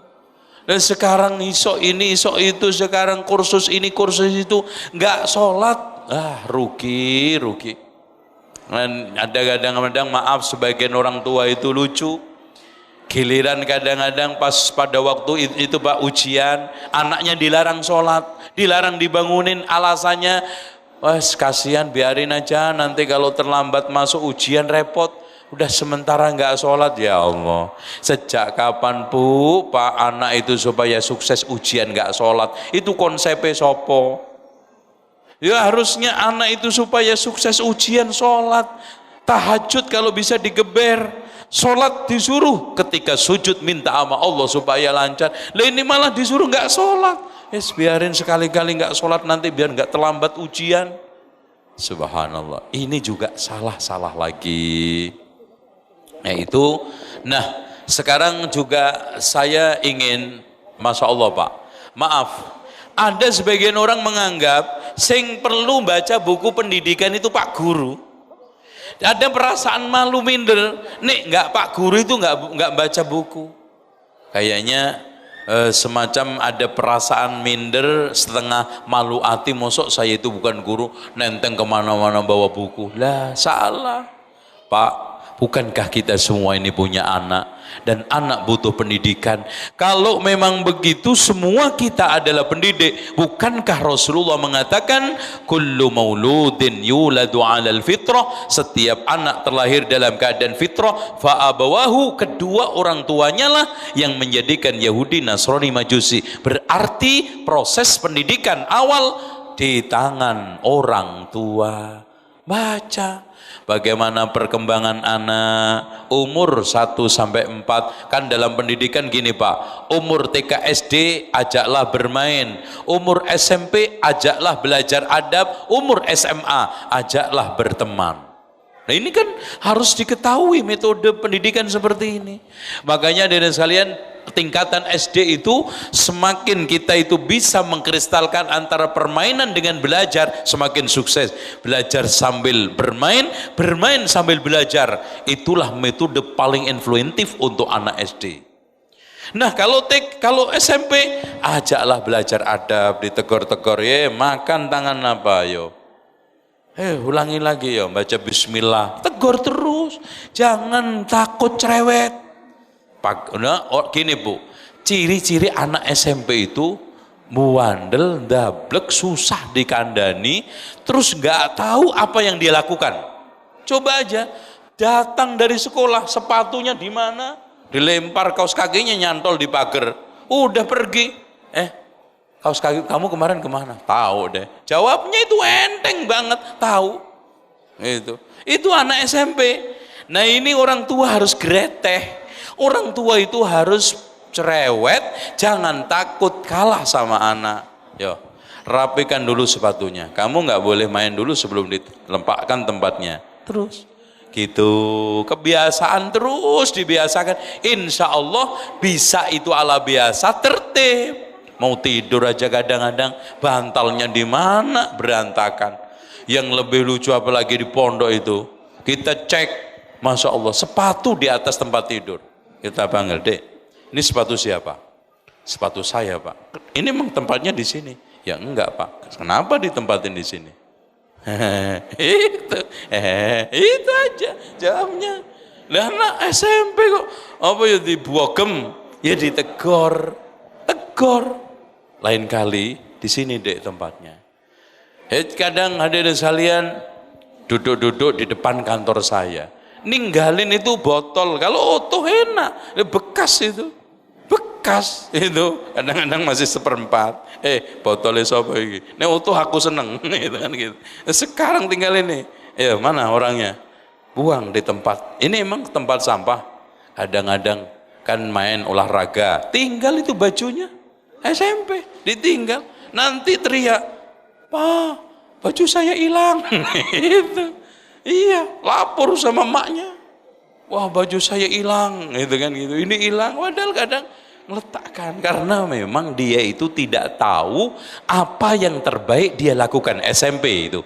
Dan sekarang isok ini, isok itu, sekarang kursus ini, kursus itu, nggak sholat, rugi. Dan ada kadang-kadang maaf sebagian orang tua itu lucu. Giliran kadang-kadang pas pada waktu itu Pak ujian, anaknya dilarang sholat, dilarang dibangunin, alasannya, kasihan biarin aja, nanti kalau terlambat masuk ujian repot. Udah sementara nggak sholat, ya Allah. Sejak kapan Bu, Pak anak itu supaya sukses ujian nggak sholat? Itu konsepnya sopo? Ya harusnya anak itu supaya sukses ujian sholat. Tahajud kalau bisa digeber. Sholat disuruh, ketika sujud minta sama Allah supaya lancar. Lah ini malah disuruh nggak sholat. Yes, biarin sekali-kali nggak sholat nanti biar nggak terlambat ujian. Subhanallah. Ini juga salah lagi. Nah sekarang juga saya ingin, Masya Allah Pak, maaf, ada sebagian orang menganggap sing perlu baca buku pendidikan itu Pak Guru. Ada perasaan malu minder, nih nggak Pak Guru itu nggak baca buku. Kayaknya semacam ada perasaan minder, setengah malu hati, mosok saya itu bukan guru, nenteng kemana-mana bawa buku. Lah salah Pak. Bukankah kita semua ini punya anak dan anak butuh pendidikan? Kalau memang begitu semua kita adalah pendidik, bukankah Rasulullah mengatakan kullu mauludin yuladu 'alal fitrah, setiap anak terlahir dalam keadaan fitrah, fa abawahu, kedua orang tuanya lah yang menjadikan Yahudi, Nasrani, Majusi. Berarti proses pendidikan awal di tangan orang tua. Baca bagaimana perkembangan anak umur 1 sampai 4. Kan dalam pendidikan gini Pak, umur TK SD ajaklah bermain, umur SMP ajaklah belajar adab, umur SMA ajaklah berteman. Nah ini kan harus diketahui metode pendidikan seperti ini. Makanya dari sekalian, tingkatan SD itu semakin kita itu bisa mengkristalkan antara permainan dengan belajar, semakin sukses. Belajar sambil bermain, bermain sambil belajar, itulah metode paling influentif untuk anak SD. Nah kalau SMP, ajaklah belajar adab, ditegur-tegur, makan tangan apa yo, ulangi lagi ya, baca bismillah, tegur terus, jangan takut cerewet. Nah, gini Bu, ciri-ciri anak SMP itu muandel, dablek, susah dikandani, terus nggak tahu apa yang dia lakukan. Coba aja, datang dari sekolah, sepatunya di mana? Dilempar, kaos kakinya nyantol di pagar, udah pergi. Kaos kaki kamu kemarin kemana? Tahu deh. Jawabnya itu enteng banget, tahu. Itu anak SMP. Nah ini orang tua harus greteh. Orang tua itu harus cerewet, jangan takut kalah sama anak. Yo, rapikan dulu sepatunya. Kamu nggak boleh main dulu sebelum dilempakkan tempatnya. Terus, gitu. Kebiasaan terus dibiasakan. Insya Allah bisa itu ala biasa, tertib. Mau tidur aja kadang-kadang bantalnya di mana berantakan. Yang lebih lucu apalagi di pondok itu, kita cek, Masya Allah, sepatu di atas tempat tidur. Kita panggil, Dek, ini sepatu siapa? Sepatu saya Pak. Ini memang tempatnya di sini. Ya enggak Pak. Kenapa ditempatin di sini? Itu aja jawabnya. Lah anak SMP kok apa ya dibuagem, ya ditegur. Lain kali di sini Dek tempatnya. Kadang hadirin sekalian duduk-duduk di depan kantor saya. Ninggalin itu botol, kalau otoh enak, bekas itu kadang-kadang masih seperempat. Botolnya sopo iki, ini otoh aku seneng, gitu kan gitu. Sekarang tinggal ini, mana orangnya? Buang di tempat. Ini emang tempat sampah. Kadang-kadang kan main olahraga, tinggal itu bajunya SMP, ditinggal. Nanti teriak, Pak, baju saya hilang. Itu. Iya, lapor sama maknya. Wah, baju saya hilang, gitu kan gitu. Ini hilang, padahal kadang meletakkan karena memang dia itu tidak tahu apa yang terbaik dia lakukan. SMP itu.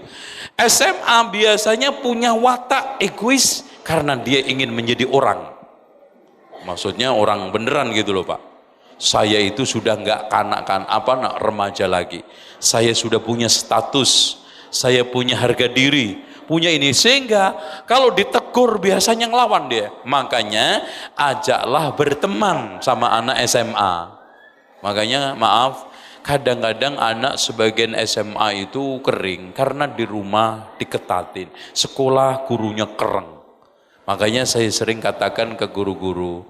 SMA biasanya punya watak egois, karena dia ingin menjadi orang. Maksudnya orang beneran gitu loh Pak. Saya itu sudah nggak remaja lagi. Saya sudah punya status, saya punya harga diri, punya ini, sehingga kalau ditegur biasanya ngelawan dia. Makanya ajaklah berteman sama anak SMA. Makanya maaf, kadang-kadang anak sebagian SMA itu kering karena di rumah diketatin, sekolah gurunya kereng. Makanya saya sering katakan ke guru-guru,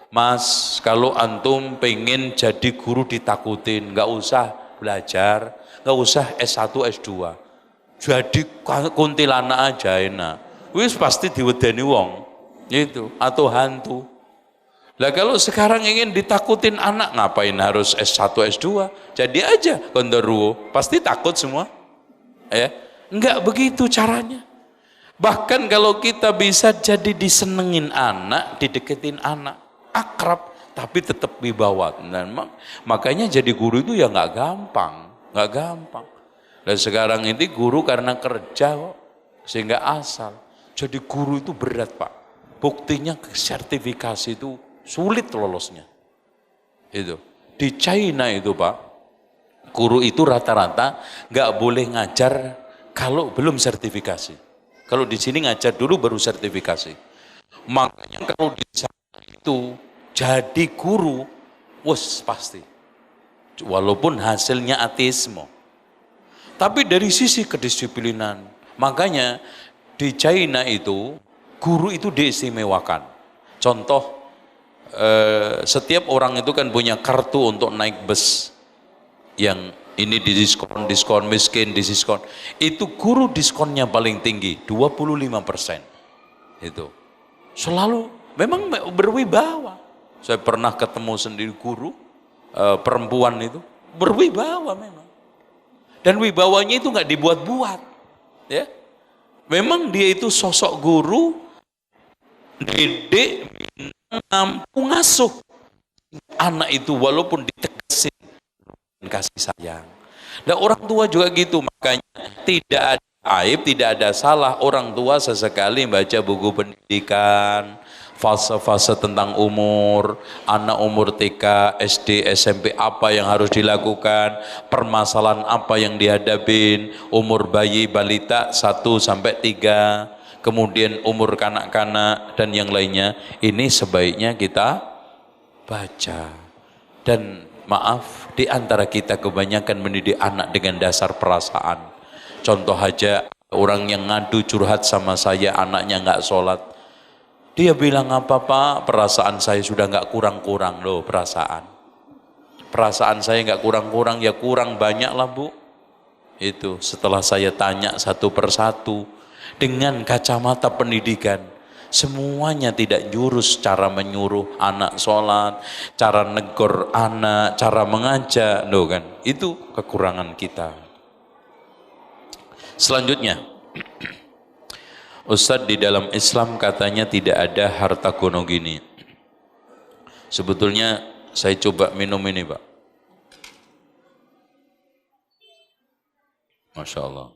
Mas, kalau antum pengen jadi guru ditakutin, nggak usah belajar, nggak usah S1, S2. Jadi kuntilanak aja enak. Wis pasti diwedeni wong. Gitu, atau hantu. Lah kalau sekarang ingin ditakutin anak, ngapain harus S1, S2? Jadi aja konderuo, pasti takut semua. Ya, enggak begitu caranya. Bahkan kalau kita bisa jadi disenengin anak, dideketin anak, akrab, tapi tetap wibawa. Dan makanya jadi guru itu ya nggak gampang. Dan sekarang ini guru karena kerja kok, sehingga asal. Jadi guru itu berat Pak. Buktinya sertifikasi itu sulit lolosnya. Itu di China itu Pak, guru itu rata-rata nggak boleh ngajar kalau belum sertifikasi. Kalau di sini ngajar dulu baru sertifikasi. Makanya kalau di sana itu jadi guru, wes pasti. Walaupun hasilnya ateisme. Tapi dari sisi kedisiplinan, makanya di China itu guru itu diistimewakan. Contoh, setiap orang itu kan punya kartu untuk naik bus yang ini diskon miskin, diskon. Itu guru diskonnya paling tinggi, 25%. Itu. Selalu memang berwibawa. Saya pernah ketemu sendiri guru perempuan itu berwibawa memang. Dan wibawanya itu nggak dibuat-buat. Ya. Memang dia itu sosok guru, didik, mampu ngasuh anak itu walaupun ditegasin kasih sayang. Dan orang tua juga gitu, makanya tidak ada aib, tidak ada salah orang tua sesekali baca buku pendidikan, fase-fase tentang umur, anak umur TK, SD, SMP apa yang harus dilakukan, permasalahan apa yang dihadapin, umur bayi balita 1 sampai 3, kemudian umur kanak-kanak dan yang lainnya. Ini sebaiknya kita baca. Dan maaf, di antara kita kebanyakan mendidik anak dengan dasar perasaan. Contoh aja, orang yang ngadu curhat sama saya, anaknya nggak sholat. Dia bilang, apa Pak? Perasaan saya sudah nggak kurang-kurang loh, perasaan. Perasaan saya nggak kurang-kurang, ya kurang banyak lah Bu. Itu setelah saya tanya satu persatu dengan kacamata pendidikan. Semuanya tidak jurus, cara menyuruh anak sholat, cara negor anak, cara mengajak, loh kan? Itu kekurangan kita. Selanjutnya, Ustadz, di dalam Islam katanya tidak ada harta gono gini. Sebetulnya saya coba minum ini Pak. Masya Allah.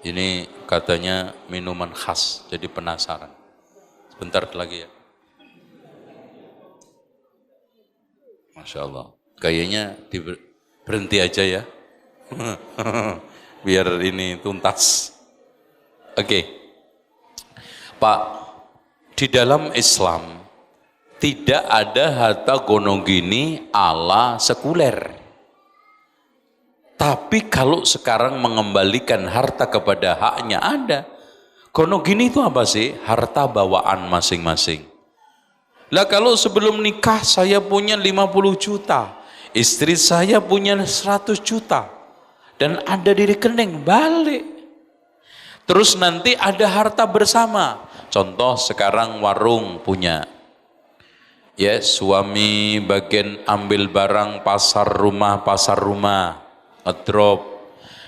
Ini katanya minuman khas, jadi penasaran. Sebentar lagi ya. Masya Allah. Kayaknya berhenti aja ya. Biar ini tuntas. Oke. Pak, di dalam Islam tidak ada harta gonogini ala sekuler. Tapi kalau sekarang mengembalikan harta kepada haknya ada. Gonogini itu apa sih? Harta bawaan masing-masing. Lah kalau sebelum nikah saya punya 50 juta, istri saya punya 100 juta, dan ada di rekening, balik. Terus nanti ada harta bersama. Contoh sekarang warung punya. Ya, suami bagian ambil barang pasar rumah, ngedrop.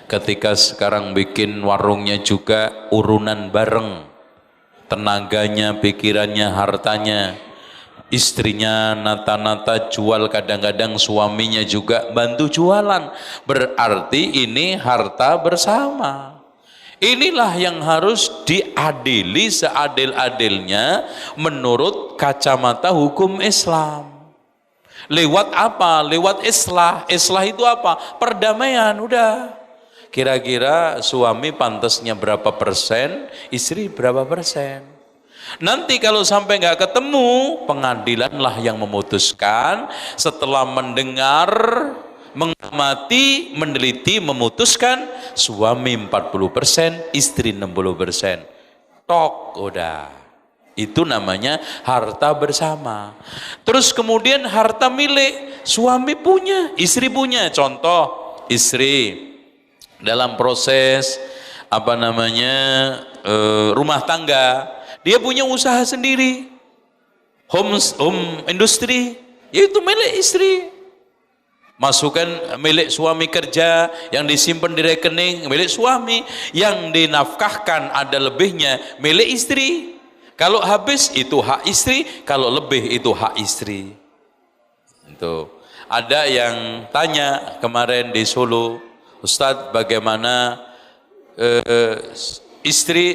Ketika sekarang bikin warungnya juga urunan bareng, tenaganya, pikirannya, hartanya, istrinya nata-nata jual, kadang-kadang suaminya juga bantu jualan, berarti ini harta bersama. Inilah yang harus diadili seadil-adilnya menurut kacamata hukum Islam. Lewat apa? Lewat islah. Islah itu apa? Perdamaian, udah. Kira-kira suami pantasnya berapa persen, istri berapa persen. Nanti kalau sampai nggak ketemu, pengadilanlah yang memutuskan setelah mendengar, mengamati, meneliti, memutuskan suami 40%, istri 60%. Tok, udah. Itu namanya harta bersama. Terus kemudian harta milik, suami punya, istri punya. Contoh, istri dalam proses rumah tangga, dia punya usaha sendiri, home industry, yaitu milik istri. Masukkan milik suami kerja, yang disimpan di rekening milik suami, yang dinafkahkan ada lebihnya milik istri. Kalau habis itu hak istri, kalau lebih itu hak istri. Itu. Ada yang tanya kemarin di Solo, Ustadz bagaimana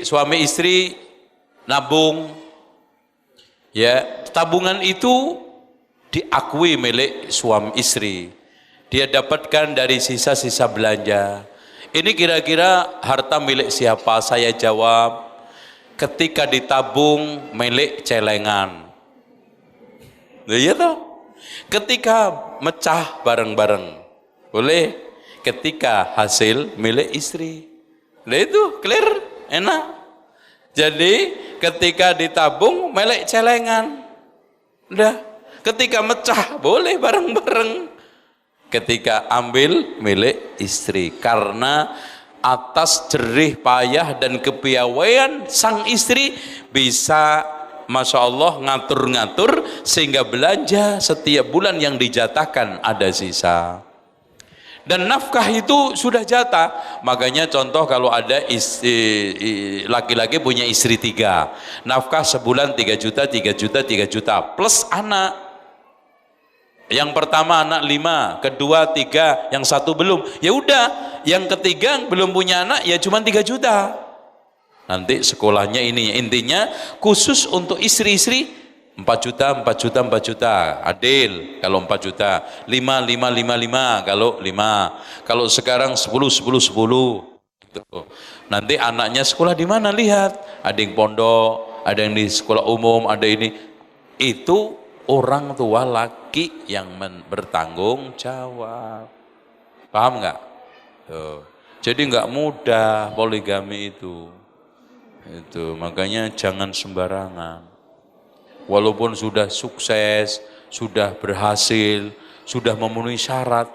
suami istri nabung, ya tabungan itu diakui milik suami istri, dia dapatkan dari sisa-sisa belanja. Ini kira-kira harta milik siapa? Saya jawab, ketika ditabung milik celengan. Iya toh? Ketika mecah bareng-bareng boleh, ketika hasil milik istri. Nah itu clear, enak. Jadi ketika ditabung milik celengan, udah. Ketika mecah boleh bareng-bareng. Ketika ambil milik istri, karena atas jerih payah dan kepiawaian sang istri bisa Masya Allah ngatur-ngatur sehingga belanja setiap bulan yang dijatahkan ada sisa. Dan nafkah itu sudah jatah. Makanya contoh kalau ada laki-laki punya istri 3, nafkah sebulan 3 juta, 3 juta, 3 juta plus anak. Yang pertama anak 5, kedua 3, yang 1 belum. Ya udah, yang ketiga belum punya anak ya cuma 3 juta. Nanti sekolahnya ini, intinya khusus untuk istri-istri 4 juta, 4 juta, 4 juta. Adil kalau 4 juta. 5, 5, 5, 5 kalau 5. Kalau sekarang 10, 10, 10. Nanti anaknya sekolah di mana? Lihat. Ada yang pondok, ada yang di sekolah umum, ada ini. Itu orang tua laki yang bertanggung jawab. Paham nggak? Jadi nggak mudah poligami itu. Makanya jangan sembarangan. Walaupun sudah sukses, sudah berhasil, sudah memenuhi syarat,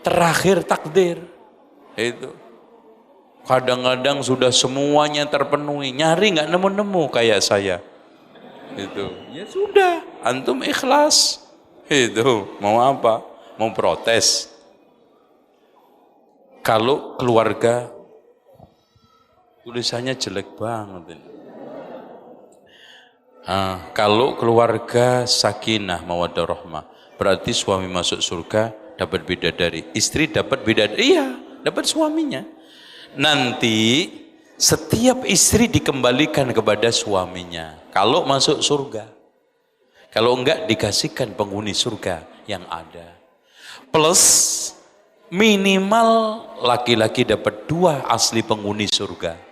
terakhir takdir. Itu. Kadang-kadang sudah semuanya terpenuhi, nyari nggak nemu-nemu kayak saya. Itu. Ya sudah, antum ikhlas. Itu. Mau apa? Mau protes. Kalau keluarga tulisannya jelek banget ini. Kalau keluarga sakinah mawaddah rahmah, berarti suami masuk surga dapat bidadari, istri dapat bidadari, iya dapat suaminya. Nanti setiap istri dikembalikan kepada suaminya kalau masuk surga. Kalau enggak dikasihkan penghuni surga yang ada. Plus minimal laki-laki dapat 2 asli penghuni surga.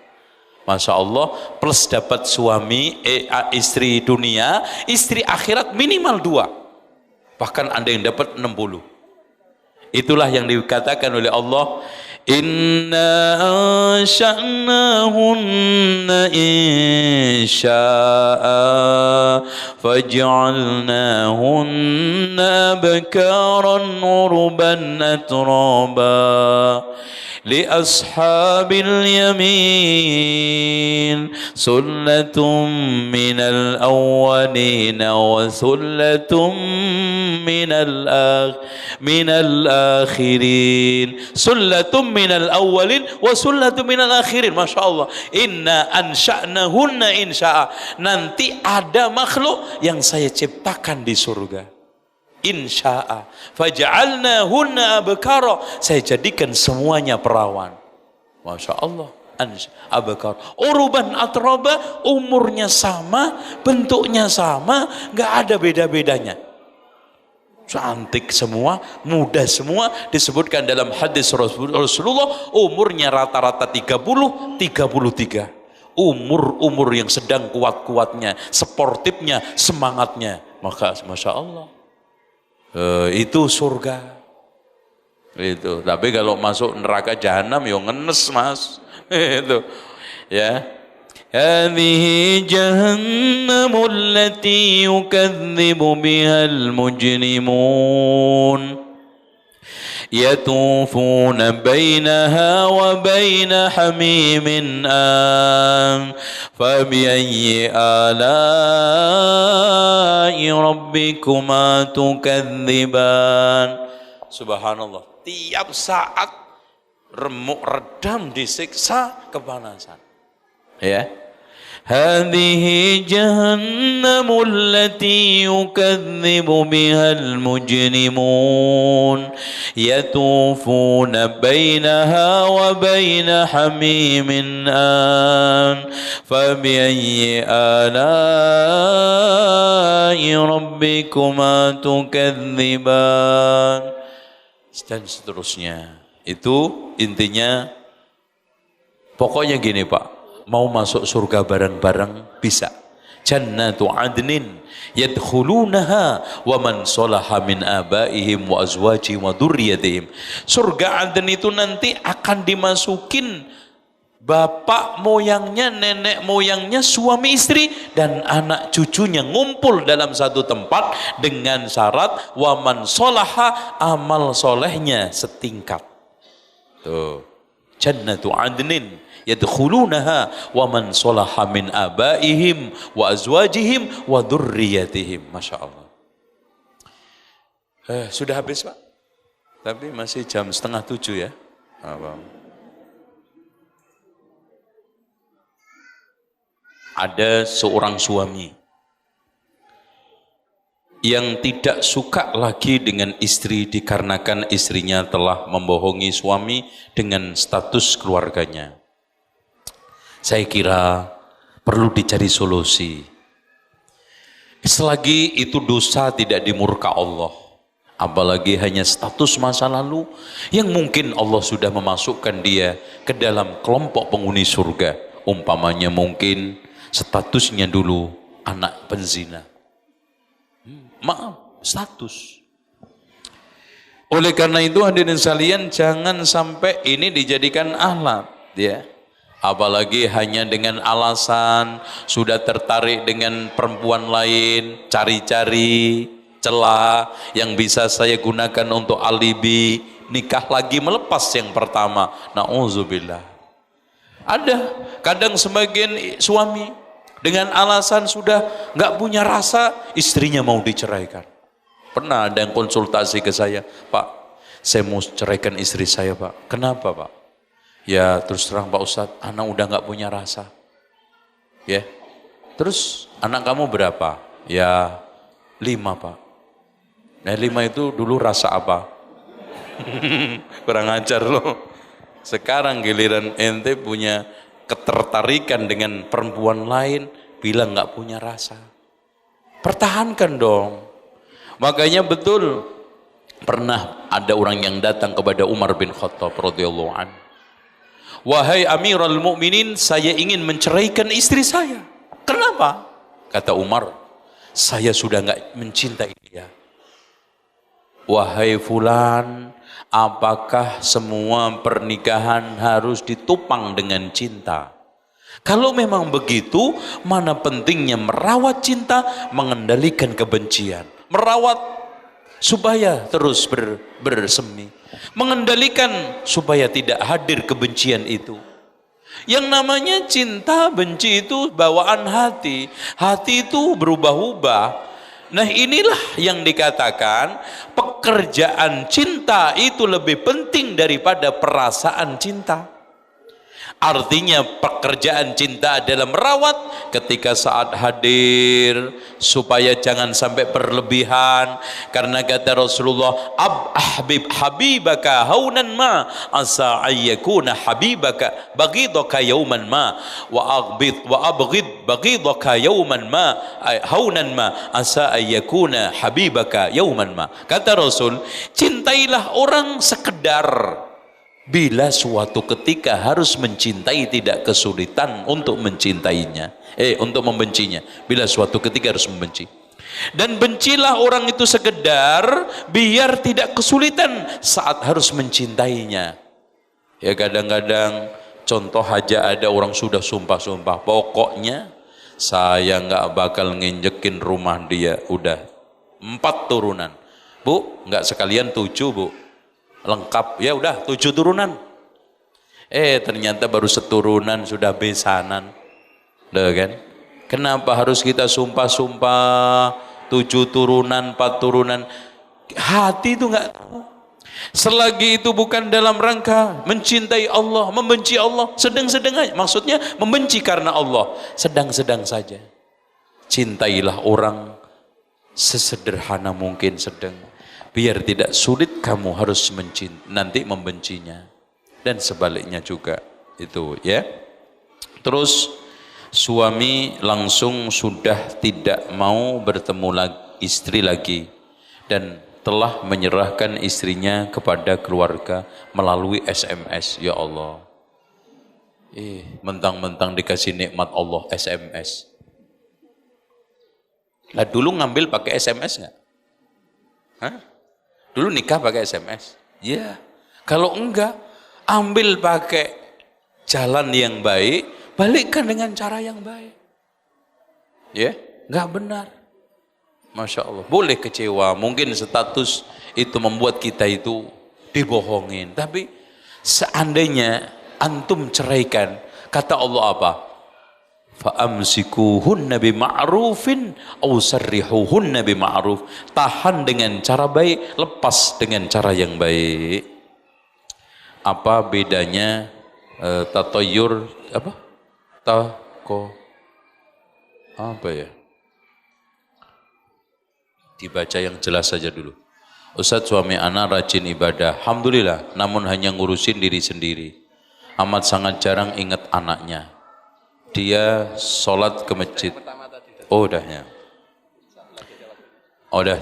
Masya Allah, plus dapat suami, istri dunia, istri akhirat minimal 2. Bahkan ada yang dapat 60. Itulah yang dikatakan oleh Allah, inna ansha'nahunna insya'a faj'alnahunna bakaran urban atraba لأصحاب اليمين سلة من الأولين وسلة من الآخرين سلة من الأولين وسلة من الآخرين. Masya Allah, inna ansha'nahunna insya'a, nanti ada makhluk yang saya ciptakan di surga. Insya'a faj'alnahunna abkara, saya jadikan semuanya perawan. Masya Allah, abakar. Uruban atraba, umurnya sama, bentuknya sama, nggak ada beda-bedanya. Cantik semua, muda semua, disebutkan dalam hadis Rasulullah, umurnya rata-rata 30, 33. Umur yang sedang kuat-kuatnya, sportifnya, semangatnya. Maka Masya Allah, itu surga. Itu. Tapi kalau masuk neraka jahanam, ya ngenes mas. Itu. Ya. Hadhihi jahannamul lati yukadzibu bihal mujrimun. يطوفون بينها وبين حميم فبأي آلاء ربكما تكذبان. Subhanallah, tiap saat remuk redam disiksa kepanasan. Ya. Hadhihi jahannamul lati yukadzibu bihal mujrimun yatufuna bainaha wa baina hamimin fabiayyi ala'i rabbikuma tukadziban. Dan seterusnya. Itu intinya, pokoknya gini Pak, mau masuk surga bareng-bareng bisa. Jannatu adnin yadkhulunaha wa man salaha min abaihim wa azwajihim wa dzurriyyatihim. Surga Aden itu nanti akan dimasukin bapak moyangnya, nenek moyangnya, suami istri dan anak cucunya ngumpul dalam satu tempat dengan syarat wa man salaha, amal solehnya setingkat. Tuh. Jannatu adnin yadkhulunaha wa man salaha min abaihim wa azwajihim wa dzurriyyatihim. Masya Allah. Sudah habis Pak? Tapi masih jam 6:30 ya. Ada seorang suami yang tidak suka lagi dengan istri dikarenakan istrinya telah membohongi suami dengan status keluarganya. Saya kira perlu dicari solusi. Selagi itu dosa tidak dimurka Allah, apalagi hanya status masa lalu yang mungkin Allah sudah memasukkan dia ke dalam kelompok penghuni surga. Umpamanya mungkin statusnya dulu anak penzina. Maaf, status. Oleh karena itu hadirin sekalian, jangan sampai ini dijadikan alat, ya. Apalagi hanya dengan alasan sudah tertarik dengan perempuan lain, cari-cari celah yang bisa saya gunakan untuk alibi, nikah lagi melepas yang pertama. Na'udzubillah. Ada kadang sebagian suami dengan alasan sudah nggak punya rasa, istrinya mau diceraikan. Pernah ada yang konsultasi ke saya, Pak, saya mau ceraikan istri saya Pak. Kenapa Pak? Ya terus terang Pak Ustadz, anak udah nggak punya rasa. Ya, terus anak kamu berapa? Ya 5 Pak. Nah 5 itu dulu rasa apa? Kurang ajar loh. Sekarang giliran ente punya ketertarikan dengan perempuan lain, bilang nggak punya rasa. Pertahankan dong. Makanya betul pernah ada orang yang datang kepada Umar bin Khattab radhiyallahu anhu. Wahai Amirul Mukminin, saya ingin menceraikan istri saya. Kenapa? Kata Umar, saya sudah nggak mencintai dia. Wahai fulan, apakah semua pernikahan harus ditopang dengan cinta? Kalau memang begitu, mana pentingnya merawat cinta, mengendalikan kebencian. Merawat supaya terus bersemi. Mengendalikan supaya tidak hadir kebencian itu. Yang namanya cinta, benci itu bawaan hati. Hati itu berubah-ubah. Nah inilah yang dikatakan pekerjaan cinta itu lebih penting daripada perasaan cinta. Artinya pekerjaan cinta adalah merawat ketika saat hadir supaya jangan sampai berlebihan, karena kata Rasulullah ahbib habibaka haunan ma asa ayyakuna habibaka baghidaka yauman ma wa abghid baghidaka yauman ma haunan ma asa ayyakuna habibaka yauman ma. Kata Rasul, cintailah orang sekedar bila suatu ketika harus mencintai tidak kesulitan untuk mencintainya, untuk membencinya. Bila suatu ketika harus membenci. Dan bencilah orang itu sekedar biar tidak kesulitan saat harus mencintainya. Ya kadang-kadang contoh aja ada orang sudah sumpah-sumpah, pokoknya saya nggak bakal nginjekin rumah dia, udah 4 turunan. Bu, nggak sekalian 7 bu. Lengkap, ya udah 7 turunan. Ternyata baru seturunan sudah besanan. Udah kan? Kenapa harus kita sumpah-sumpah 7 turunan, 4 turunan? Hati itu enggak tahu. Selagi itu bukan dalam rangka mencintai Allah, membenci Allah, sedang-sedang aja. Maksudnya membenci karena Allah, sedang-sedang saja. Cintailah orang sesederhana mungkin sedang. Biar tidak sulit kamu harus nanti membencinya. Dan sebaliknya juga itu ya. Terus suami langsung sudah tidak mau bertemu istri lagi dan telah menyerahkan istrinya kepada keluarga melalui SMS. Ya Allah. Mentang-mentang dikasih nikmat Allah SMS. Lah dulu ngambil pakai SMS enggak? Hah? Dulu nikah pakai SMS? Ya. Kalau enggak, ambil pakai jalan yang baik, balikkan dengan cara yang baik. Ya, enggak benar. Masya Allah. Boleh kecewa, mungkin status itu membuat kita itu dibohongin. Tapi seandainya antum ceraikan, kata Allah apa? Fa'amsikuhunna bima'rufin aw sarrihuhunna bima'ruf. Tahan dengan cara baik, lepas dengan cara yang baik. Apa bedanya tatoyur apa ya? Dibaca yang jelas saja dulu. Ustaz, suami anak rajin ibadah, alhamdulillah, namun hanya ngurusin diri sendiri. Amat sangat jarang ingat anaknya. Dia sholat ke masjid. Oh udah ya. Oh udah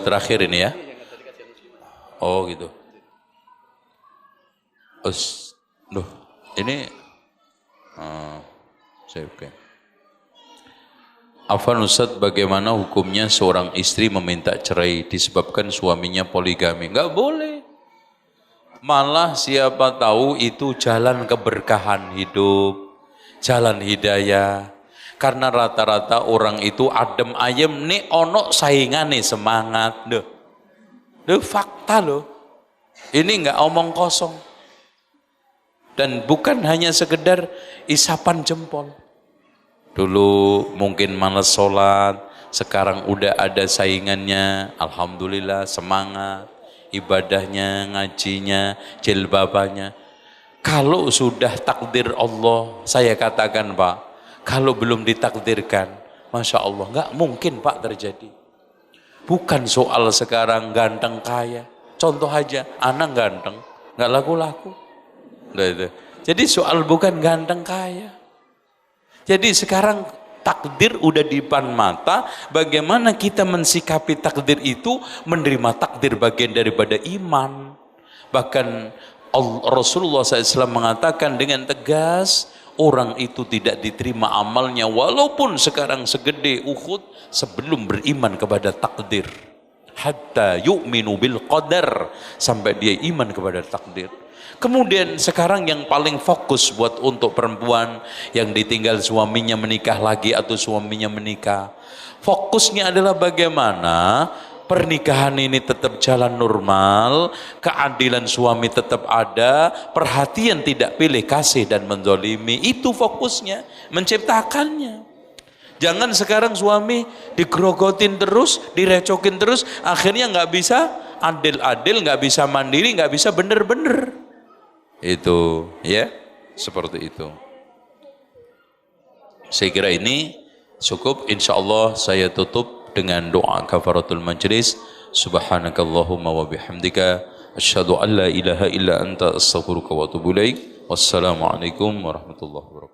terakhir ini ya. Oh gitu. Duh, ini oke. Afwan Ustaz, bagaimana hukumnya seorang istri meminta cerai disebabkan suaminya poligami? Enggak boleh. Malah siapa tahu itu jalan keberkahan hidup. Jalan hidayah, karena rata-rata orang itu adem ayem nih ono saingane semangat deh fakta loh, ini nggak omong kosong dan bukan hanya sekedar isapan jempol. Dulu mungkin malas sholat, sekarang udah ada saingannya, alhamdulillah semangat ibadahnya, ngajinya, jilbabannya. Kalau sudah takdir Allah, saya katakan Pak, kalau belum ditakdirkan, Masya Allah, nggak mungkin Pak terjadi. Bukan soal sekarang ganteng kaya. Contoh aja, anak ganteng, nggak laku-laku. Jadi soal bukan ganteng kaya. Jadi sekarang takdir udah di depan mata, bagaimana kita mensikapi takdir itu, menerima takdir bagian daripada iman. Bahkan Rasulullah SAW mengatakan dengan tegas, orang itu tidak diterima amalnya walaupun sekarang segede Uhud sebelum beriman kepada takdir. Hatta yu'minu bil qadar, sampai dia iman kepada takdir. Kemudian sekarang yang paling fokus buat untuk perempuan yang ditinggal suaminya menikah lagi atau suaminya menikah, fokusnya adalah bagaimana pernikahan ini tetap jalan normal, keadilan suami tetap ada, perhatian tidak pilih kasih dan menzalimi. Itu fokusnya, menciptakannya. Jangan sekarang suami digerogotin terus, direcokin terus, akhirnya nggak bisa adil-adil, nggak bisa mandiri, nggak bisa bener-bener. Itu ya. Seperti itu. Saya kira ini cukup. Insyaallah saya tutup dengan doa kafaratul majlis. Subhanakallahumma wa bihamdika asyhadu an la ilaha illa anta astaghfiruka wa atubu ilaik. Wassalamualaikum warahmatullahi wabarakatuh.